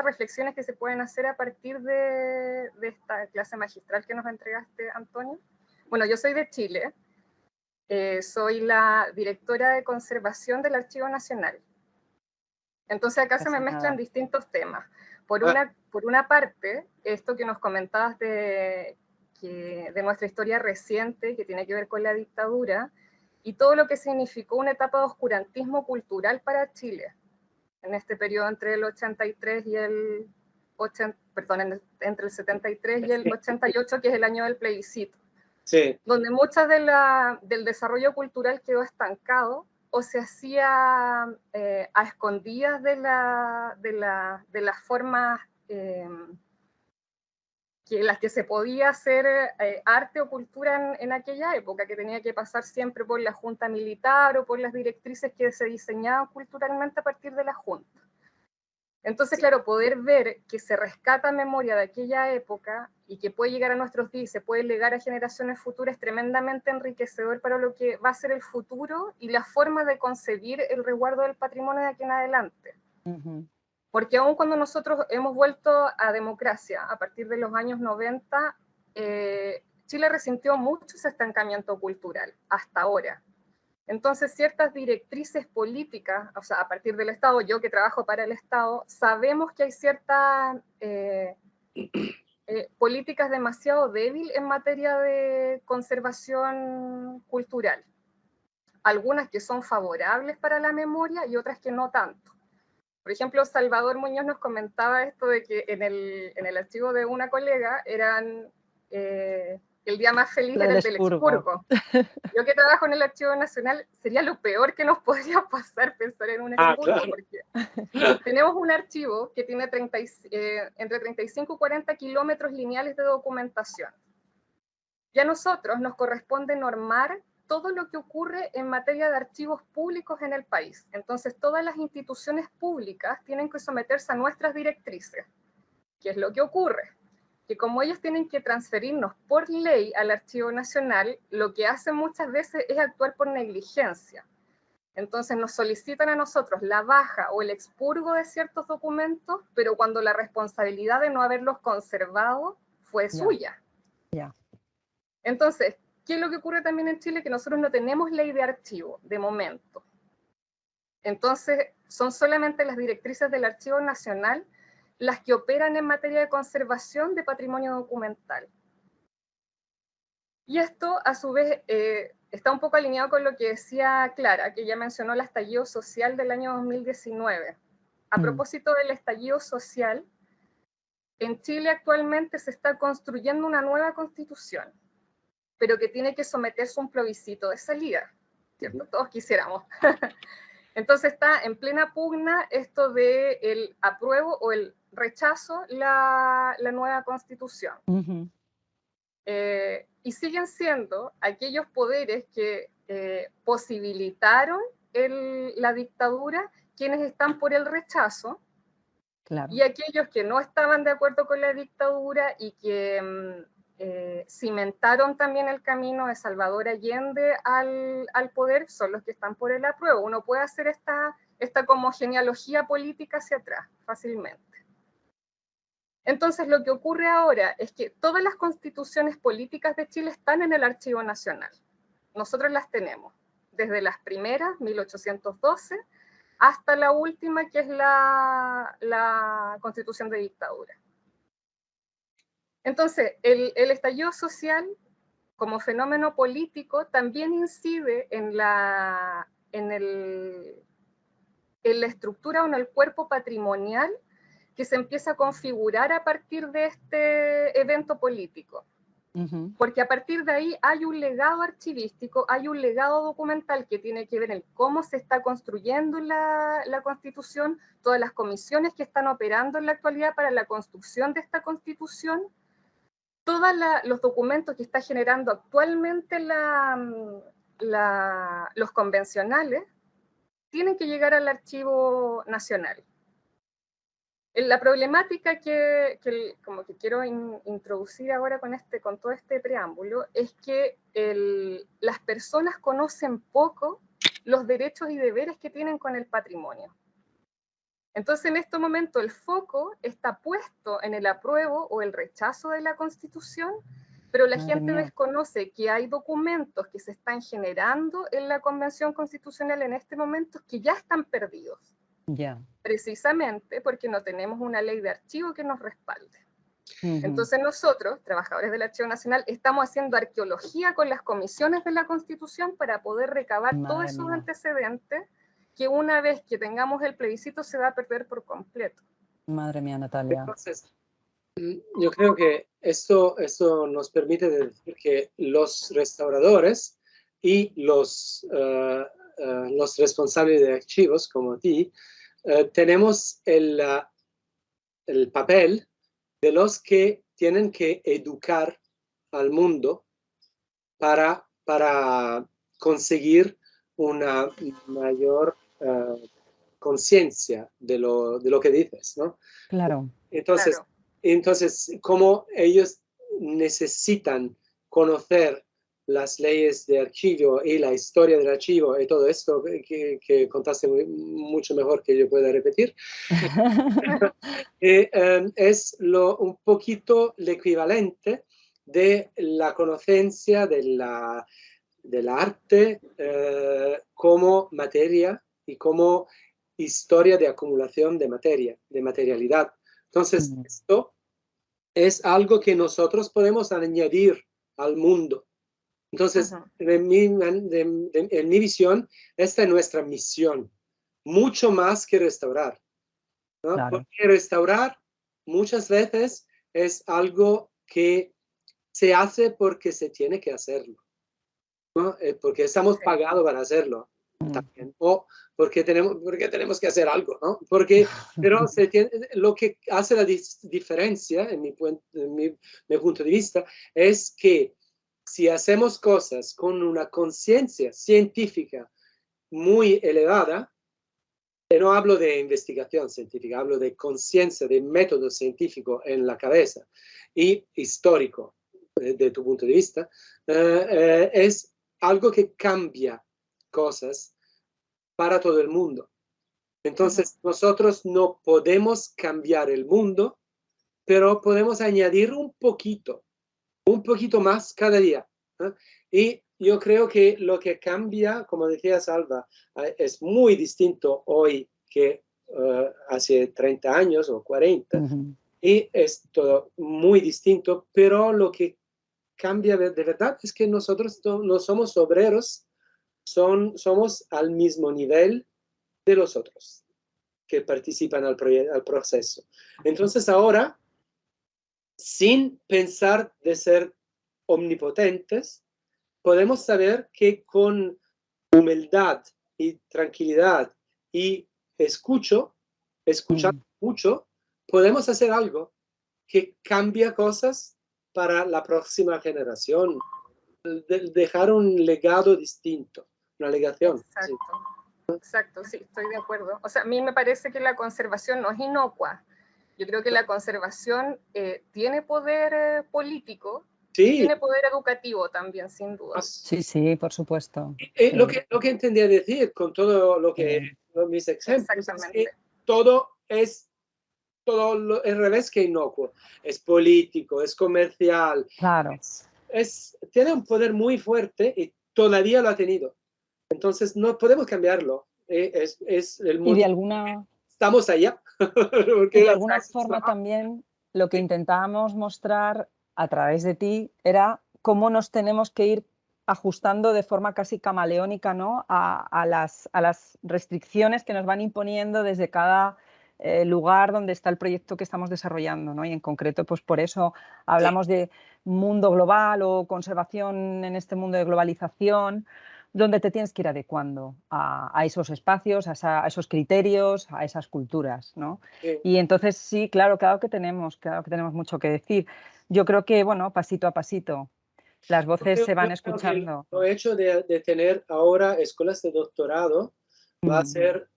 reflexiones que se pueden hacer a partir de esta clase magistral que nos entregaste, Antonio. Bueno, yo soy de Chile, soy la directora de conservación del Archivo Nacional. Entonces acá se me mezclan distintos temas. Por una parte, esto que nos comentabas de nuestra historia reciente, que tiene que ver con la dictadura, y todo lo que significó una etapa de oscurantismo cultural para Chile, en este periodo entre el 83 y el... entre el 73 y el 88, que es el año del plebiscito. Sí. Donde muchas del desarrollo cultural quedó estancado, o se hacía a escondidas de las formas las que se podía hacer arte o cultura en aquella época, que tenía que pasar siempre por la junta militar o por las directrices que se diseñaban culturalmente a partir de la junta. Entonces, claro, poder ver que se rescata memoria de aquella época y que puede llegar a nuestros días, se puede legar a generaciones futuras, es tremendamente enriquecedor para lo que va a ser el futuro y la forma de concebir el resguardo del patrimonio de aquí en adelante. Porque aun cuando nosotros hemos vuelto a democracia a partir de los años 90, Chile resintió mucho ese estancamiento cultural hasta ahora. Entonces, ciertas directrices políticas, o sea, a partir del Estado, yo que trabajo para el Estado, sabemos que hay ciertas políticas demasiado débiles en materia de conservación cultural. Algunas que son favorables para la memoria y otras que no tanto. Por ejemplo, Salvador Muñoz nos comentaba esto de que en el archivo de una colega eran... el día más feliz era el del expurgo. Yo que trabajo en el Archivo Nacional, sería lo peor que nos podría pasar pensar en un expurgo, claro. Porque tenemos un archivo que tiene entre 35 y 40 kilómetros lineales de documentación. Y a nosotros nos corresponde normar todo lo que ocurre en materia de archivos públicos en el país. Entonces, todas las instituciones públicas tienen que someterse a nuestras directrices. ¿Qué es lo que ocurre? que como ellos tienen que transferirnos por ley al Archivo Nacional, lo que hacen muchas veces es actuar por negligencia. Entonces nos solicitan a nosotros la baja o el expurgo de ciertos documentos, pero cuando la responsabilidad de no haberlos conservado fue suya. Entonces, ¿qué es lo que ocurre también en Chile? Que nosotros no tenemos ley de archivo, de momento. Entonces, son solamente las directrices del Archivo Nacional las que operan en materia de conservación de patrimonio documental. Y esto, a su vez, está un poco alineado con lo que decía Clara, que ya mencionó el estallido social del año 2019. A propósito del estallido social, en Chile actualmente se está construyendo una nueva constitución, pero que tiene que someterse a un plebiscito de salida, ¿cierto? Todos quisiéramos. Entonces está en plena pugna esto de el apruebo o el rechazo la nueva constitución. Y siguen siendo aquellos poderes que posibilitaron la dictadura quienes están por el rechazo, y aquellos que no estaban de acuerdo con la dictadura y que cimentaron también el camino de Salvador Allende al poder son los que están por el apruebo. Uno puede hacer esta como genealogía política hacia atrás fácilmente. Entonces lo que ocurre ahora es que todas las constituciones políticas de Chile están en el Archivo Nacional. Nosotros las tenemos, desde las primeras, 1812, hasta la última, que es la Constitución de Dictadura. Entonces, el estallido social, como fenómeno político, también incide en la estructura o en el cuerpo patrimonial que se empieza a configurar a partir de este evento político. Porque a partir de ahí hay un legado archivístico, hay un legado documental que tiene que ver en cómo se está construyendo la Constitución, todas las comisiones que están operando en la actualidad para la construcción de esta Constitución, todos los documentos que está generando actualmente los convencionales, tienen que llegar al Archivo Nacional. La problemática que como que quiero introducir ahora con todo este preámbulo es que las personas conocen poco los derechos y deberes que tienen con el patrimonio. Entonces, en este momento, el foco está puesto en el apruebo o el rechazo de la Constitución, pero la gente desconoce que hay documentos que se están generando en la Convención Constitucional en este momento que ya están perdidos. Precisamente porque no tenemos una ley de archivo que nos respalde. Entonces nosotros, trabajadores del Archivo Nacional, estamos haciendo arqueología con las comisiones de la Constitución para poder recabar todos esos antecedentes que una vez que tengamos el plebiscito se va a perder por completo. Madre mía, Natalia. Entonces, yo creo que esto nos permite decir que los restauradores y los responsables de archivos, como ti, tenemos el papel de los que tienen que educar al mundo para conseguir una mayor conciencia de lo que dices, ¿no? Claro. Entonces, como ellos necesitan conocer las leyes de archivo y la historia del archivo y todo esto que contaste mucho mejor que yo pueda repetir, es un poquito el equivalente de la conocencia del arte como materia y como historia de acumulación de materia, de materialidad. Entonces, esto es algo que nosotros podemos añadir al mundo. Entonces, en mi visión, esta es nuestra misión, mucho más que restaurar, ¿no? Porque restaurar muchas veces es algo que se hace porque se tiene que hacerlo, ¿no? Porque estamos pagados para hacerlo también, o porque tenemos que hacer algo, ¿no? Pero lo que hace la diferencia, en mi punto de vista, es que si hacemos cosas con una conciencia científica muy elevada, no hablo de investigación científica, hablo de conciencia, de método científico en la cabeza y histórico, de tu punto de vista, es algo que cambia cosas para todo el mundo. Entonces, nosotros no podemos cambiar el mundo, pero podemos añadir un poquito más cada día. Y yo creo que lo que cambia, como decía Salva, es muy distinto hoy que hace 30 años o 40. Y es todo muy distinto, pero lo que cambia de verdad es que nosotros no somos obreros, somos al mismo nivel de los otros que participan al proceso. Entonces ahora, sin pensar de ser omnipotentes, podemos saber que con humildad y tranquilidad y escuchando mucho, podemos hacer algo que cambia cosas para la próxima generación, dejar un legado distinto, una legación. Exacto. Sí. Exacto, sí, estoy de acuerdo. O sea, a mí me parece que la conservación no es inocua. Yo creo que la conservación tiene poder político, sí. Tiene poder educativo también, sin duda. Sí, sí, por supuesto. Lo que entendía decir con todo lo que mis ejemplos es que todo es al revés que inocuo. Es político, es comercial. Claro. Tiene un poder muy fuerte y todavía lo ha tenido. Entonces no podemos cambiarlo. Es el mundo. Y de alguna... Estamos allá. Y de alguna forma también lo que intentábamos mostrar a través de ti era cómo nos tenemos que ir ajustando de forma casi camaleónica, ¿no? a las restricciones que nos van imponiendo desde cada lugar donde está el proyecto que estamos desarrollando, ¿no? Y en concreto, pues por eso hablamos de mundo global o conservación en este mundo de globalización, donde te tienes que ir adecuando a esos espacios, a esos criterios, a esas culturas, ¿no? Sí. Y entonces sí, claro que tenemos mucho que decir. Yo creo que, bueno, pasito a pasito, las voces se van escuchando. El hecho de tener ahora escuelas de doctorado va a ser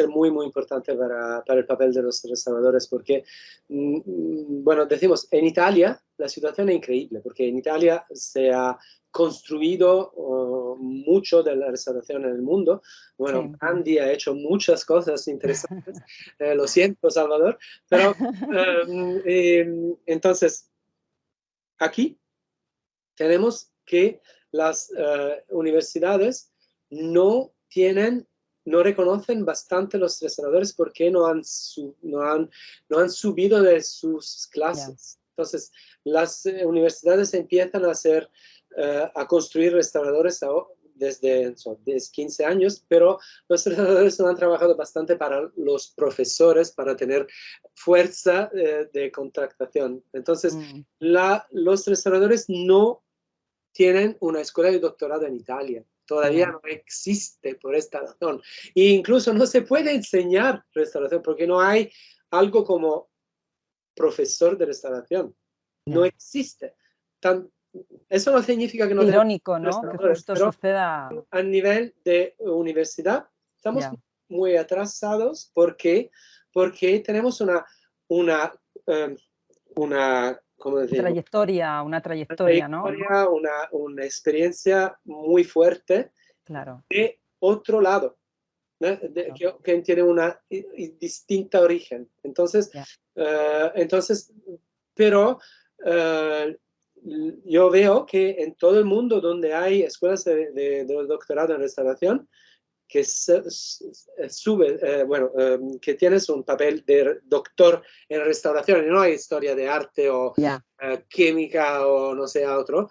muy, muy importante para el papel de los restauradores, porque, bueno, decimos, en Italia la situación es increíble, porque en Italia se ha construido mucho de la restauración en el mundo. Bueno, sí. Andy ha hecho muchas cosas interesantes, lo siento, Salvador, pero entonces, aquí tenemos que las universidades no reconocen bastante los restauradores porque no han subido de sus clases. Yeah. Entonces, las universidades empiezan a construir restauradores desde 15 años, pero los restauradores no han trabajado bastante para los profesores, para tener fuerza de contratación. Entonces, los restauradores no tienen una escuela de doctorado en Italia. Todavía no existe por esta razón. E incluso no se puede enseñar restauración porque no hay algo como profesor de restauración. No existe. Eso no significa que no irónico, ¿no? Que justo suceda. A nivel de universidad estamos muy atrasados. ¿Por qué? Porque tenemos una ¿cómo decir? Una trayectoria, ¿no? Una experiencia muy fuerte. Claro. De otro lado, ¿no? Que tiene una distinta origen. Entonces, pero yo veo que en todo el mundo donde hay escuelas de doctorado en restauración, que que tienes un papel de doctor en restauración, y no hay historia de arte o química o no sé, otro.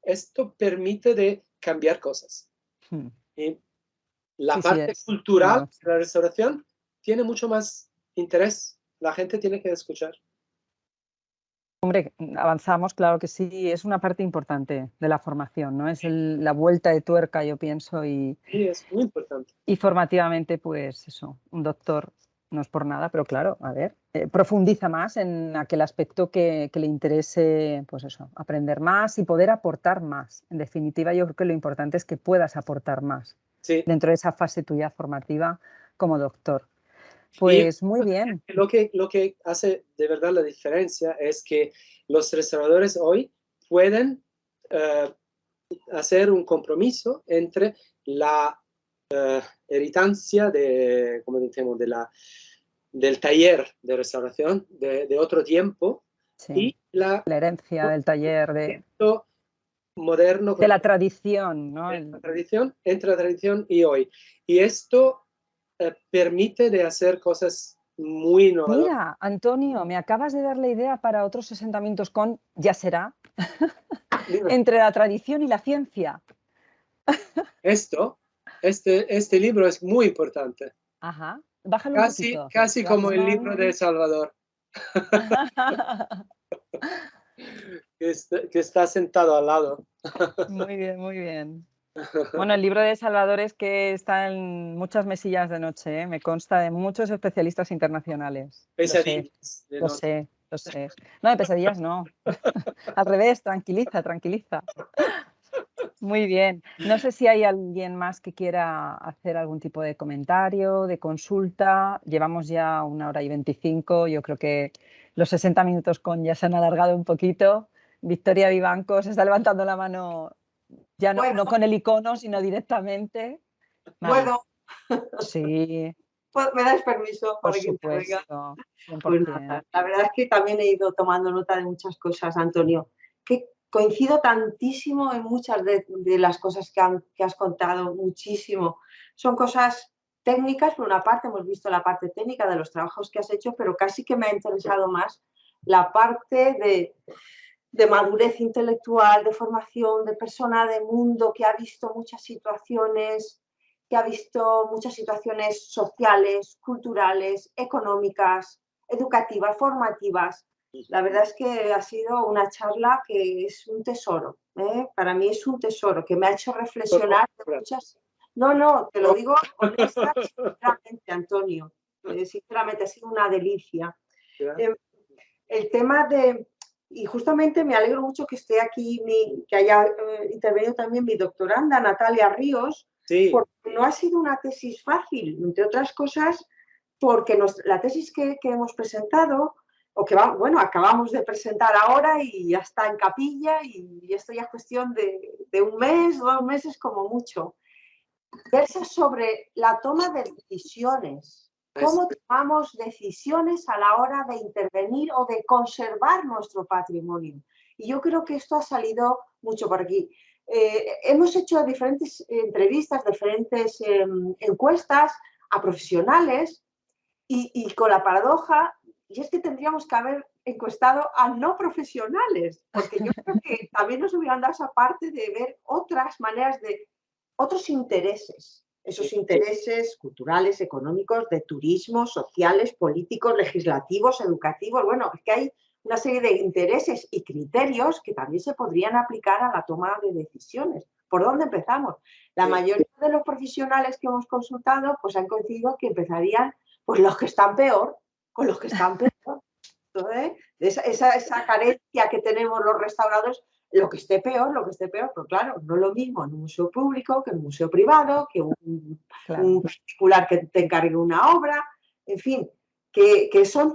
Esto permite de cambiar cosas. Y la parte cultural de la restauración tiene mucho más interés. La gente tiene que escuchar. Hombre, avanzamos, claro que sí, es una parte importante de la formación, ¿no? Es la vuelta de tuerca, yo pienso. Sí, es muy importante. Y formativamente, pues eso, un doctor no es por nada, pero claro, a ver, profundiza más en aquel aspecto que le interese, pues eso, aprender más y poder aportar más. En definitiva, yo creo que lo importante es que puedas aportar más Sí. dentro de esa fase tuya formativa como doctor. Pues muy bien. Lo que hace de verdad la diferencia es que los restauradores hoy pueden hacer un compromiso entre la heritancia de, como decimos, del taller de restauración de otro tiempo, Sí, y la herencia del taller moderno, de la tradición, ¿no? La tradición, entre la tradición y hoy. Y esto permite de hacer cosas muy innovadoras. Mira, Antonio, me acabas de dar la idea para otros 60 minutos con Ya será, entre la tradición y la ciencia. Este libro es muy importante. Ajá, bájalo un poquito. Casi como el libro de Salvador. que está sentado al lado. Muy bien, muy bien. Bueno, el libro de Salvador es que está en muchas mesillas de noche, ¿eh? Me consta de muchos especialistas internacionales. Pesadillas. Lo sé. No, de pesadillas no. Al revés, tranquiliza. Muy bien. No sé si hay alguien más que quiera hacer algún tipo de comentario, de consulta. Llevamos ya 1 hora y 25. Yo creo que los 60 minutos con ya se han alargado un poquito. Victoria Vivanco se está levantando la mano, ya no, Bueno. no con el icono, sino directamente. ¿Puedo? Sí, ¿Me das permiso por para que intervenga? supuesto. 100%. Pues nada, la verdad es que también he ido tomando nota de muchas cosas, Antonio, que coincido tantísimo en muchas de las cosas que has contado, muchísimo. Son cosas técnicas, por una parte, hemos visto la parte técnica de los trabajos que has hecho, pero casi que me ha interesado más la parte de madurez intelectual, de formación, de persona de mundo que ha visto muchas situaciones, sociales, culturales, económicas, educativas, formativas. La verdad es que ha sido una charla que es un tesoro, ¿eh? Para mí es un tesoro, que me ha hecho reflexionar de muchas... No, te lo digo honesta, sinceramente, Antonio. Sinceramente, ha sido una delicia. El tema de... Y justamente me alegro mucho que esté aquí, que haya intervenido también mi doctoranda, Natalia Ríos, sí. Porque no ha sido una tesis fácil, entre otras cosas, porque la tesis que hemos presentado, o que acabamos de presentar ahora y ya está en capilla, y esto ya es cuestión de 1 mes, 2 meses como mucho, versa sobre la toma de decisiones. ¿Cómo tomamos decisiones a la hora de intervenir o de conservar nuestro patrimonio? Y yo creo que esto ha salido mucho por aquí. Hemos hecho diferentes entrevistas, diferentes encuestas a profesionales y con la paradoja, y es que tendríamos que haber encuestado a no profesionales, porque yo creo que también nos hubieran dado esa parte de ver otras maneras otros intereses. Esos intereses culturales, económicos, de turismo, sociales, políticos, legislativos, educativos. Bueno, es que hay una serie de intereses y criterios que también se podrían aplicar a la toma de decisiones. ¿Por dónde empezamos? La mayoría de los profesionales que hemos consultado pues han coincidido que empezarían pues los que están peor, con los que están peor. Esa carencia que tenemos los restauradores, lo que esté peor, pero claro, no es lo mismo en un museo público que en un museo privado, que un particular que te encargue una obra, en fin, que son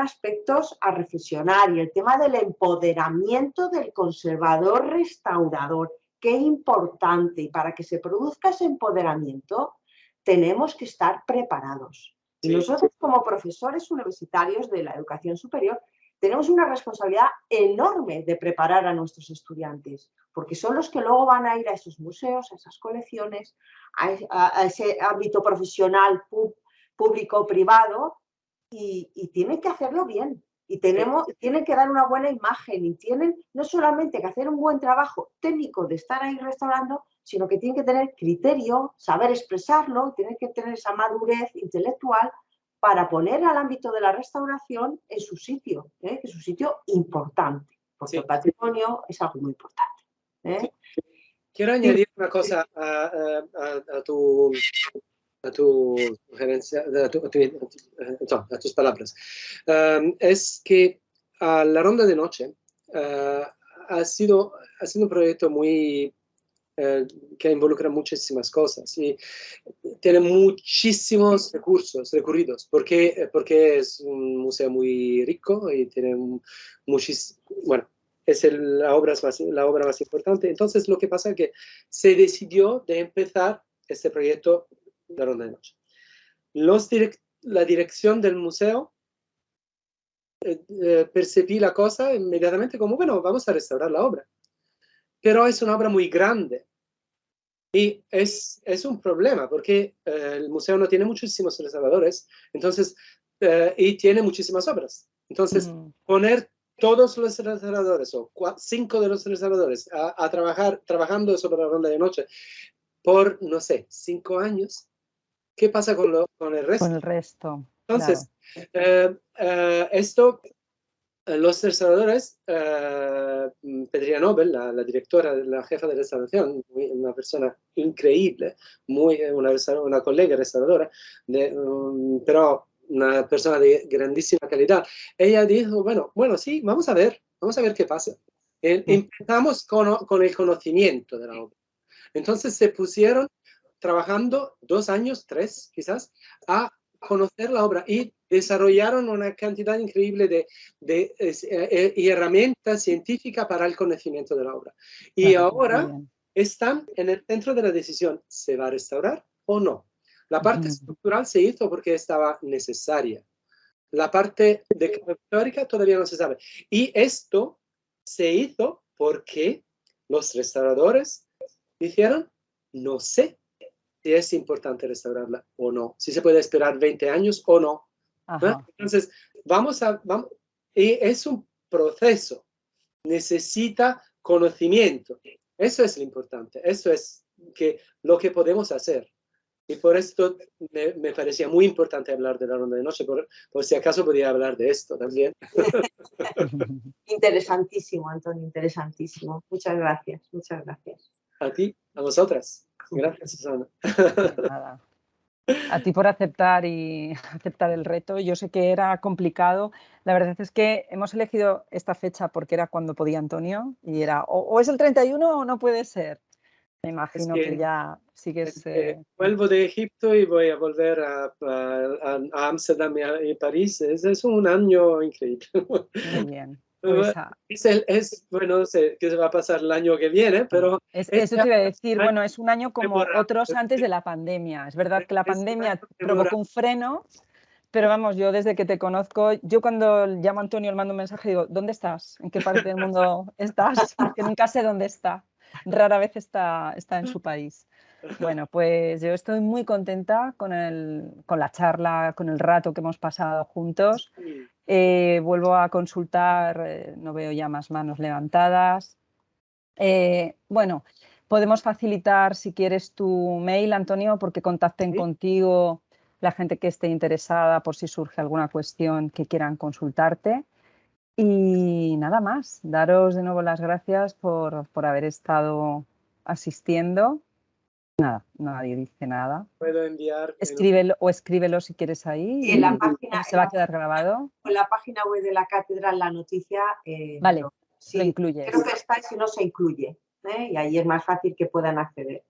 aspectos a reflexionar. Y el tema del empoderamiento del conservador restaurador, qué importante, y para que se produzca ese empoderamiento tenemos que estar preparados. Y nosotros como profesores universitarios de la educación superior tenemos una responsabilidad enorme de preparar a nuestros estudiantes, porque son los que luego van a ir a esos museos, a esas colecciones, a ese ámbito profesional público-privado y tienen que hacerlo bien. Y tienen que dar una buena imagen y tienen no solamente que hacer un buen trabajo técnico de estar ahí restaurando, sino que tienen que tener criterio, saber expresarlo, tienen que tener esa madurez intelectual para poner al ámbito de la restauración en su sitio, que es un sitio importante, porque el patrimonio es algo muy importante. Quiero añadir una cosa a tu sugerencia, a tus palabras. Es que la ronda de noche ha sido un proyecto muy que involucra muchísimas cosas y tiene muchísimos recursos recurridos, porque es un museo muy rico y tiene muchísimos, bueno, es la obra más importante. Entonces lo que pasa es que se decidió de empezar este proyecto de Ronda de Noche. La dirección del museo percibí la cosa inmediatamente como, bueno, vamos a restaurar la obra. Pero es una obra muy grande y es un problema porque el museo no tiene muchísimos restauradores, entonces, y tiene muchísimas obras. Entonces, poner todos los restauradores o 5 de los restauradores a trabajando sobre la Ronda de Noche por, no sé, 5 años, ¿qué pasa con el resto? Con el resto. Entonces, claro. Esto, los restauradores, Pedrina Nobel, la directora, la jefa de restauración, una persona increíble, una colega restauradora, pero una persona de grandísima calidad, ella dijo, bueno, sí, vamos a ver qué pasa. Empezamos con el conocimiento de la obra. Entonces se pusieron trabajando 2 años, 3 quizás, a conocer la obra y desarrollaron una cantidad increíble de herramientas científicas para el conocimiento de la obra. Y ahora están en el centro de la decisión, ¿se va a restaurar o no? La parte estructural se hizo porque estaba necesaria. La parte histórica todavía no se sabe. Y esto se hizo porque los restauradores dijeron, no sé si es importante restaurarla o no, si se puede esperar 20 años o no. Entonces, y es un proceso, necesita conocimiento. Eso es lo importante, eso es lo que podemos hacer. Y por esto me parecía muy importante hablar de la Ronda de Noche, por si acaso podía hablar de esto también. Interesantísimo, Antonio, interesantísimo. Muchas gracias, muchas gracias. A ti, a vosotras. Gracias, Susana. Nada. A ti por aceptar el reto. Yo sé que era complicado. La verdad es que hemos elegido esta fecha porque era cuando podía Antonio y era o es el 31 o no puede ser. Me imagino que ya sigues... vuelvo de Egipto y voy a volver a Ámsterdam y París. Es un año increíble. Muy bien. Pues, bueno, no sé qué se va a pasar el año que viene, pero... Eso te iba a decir, bueno, es un año como otros antes de la pandemia. Es verdad que la pandemia provocó un freno, pero vamos, yo desde que te conozco, yo cuando llamo a Antonio le mando un mensaje y digo, ¿dónde estás? ¿En qué parte del mundo estás? Porque nunca sé dónde está. Rara vez está en su país. Bueno, pues yo estoy muy contenta con la charla, con el rato que hemos pasado juntos. Vuelvo a consultar, no veo ya más manos levantadas. Bueno, podemos facilitar, si quieres, tu mail, Antonio, porque contacten contigo la gente que esté interesada por si surge alguna cuestión que quieran consultarte. Y nada más, daros de nuevo las gracias por haber estado asistiendo. Nada, nadie dice nada. Puedo enviar... Escríbelo si quieres ahí. Y en la página, se va a quedar grabado. En la página web de la cátedra, en la noticia, vale, sí, lo incluyes. Creo que está y si no se incluye, y ahí es más fácil que puedan acceder.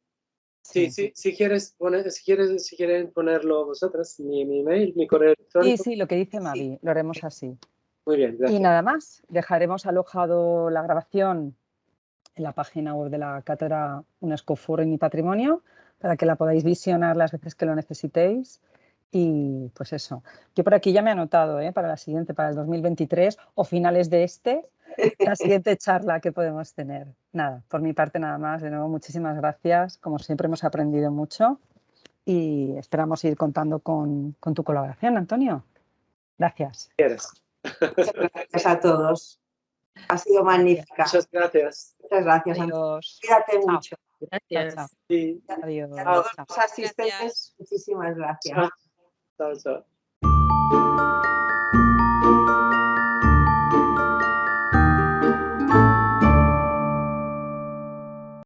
Sí, si quieren ponerlo vosotras, mi mail, mi correo electrónico. Sí, lo que dice Mavi, lo haremos así. Muy bien, gracias. Y nada más, dejaremos alojado la grabación en la página web de la Cátedra UNESCO Foro y Patrimonio para que la podáis visionar las veces que lo necesitéis. Y pues eso, yo por aquí ya me he anotado para la siguiente, para el 2023 o finales de la siguiente charla que podemos tener. Nada, por mi parte nada más. De nuevo, muchísimas gracias. Como siempre hemos aprendido mucho y esperamos ir contando con tu colaboración, Antonio. Gracias. Muchas gracias a todos. Ha sido magnífica. Muchas gracias. Muchas gracias. Adiós. Cuídate mucho. Gracias. Chao. Sí. Adiós. A todos los asistentes, muchísimas gracias. Chao.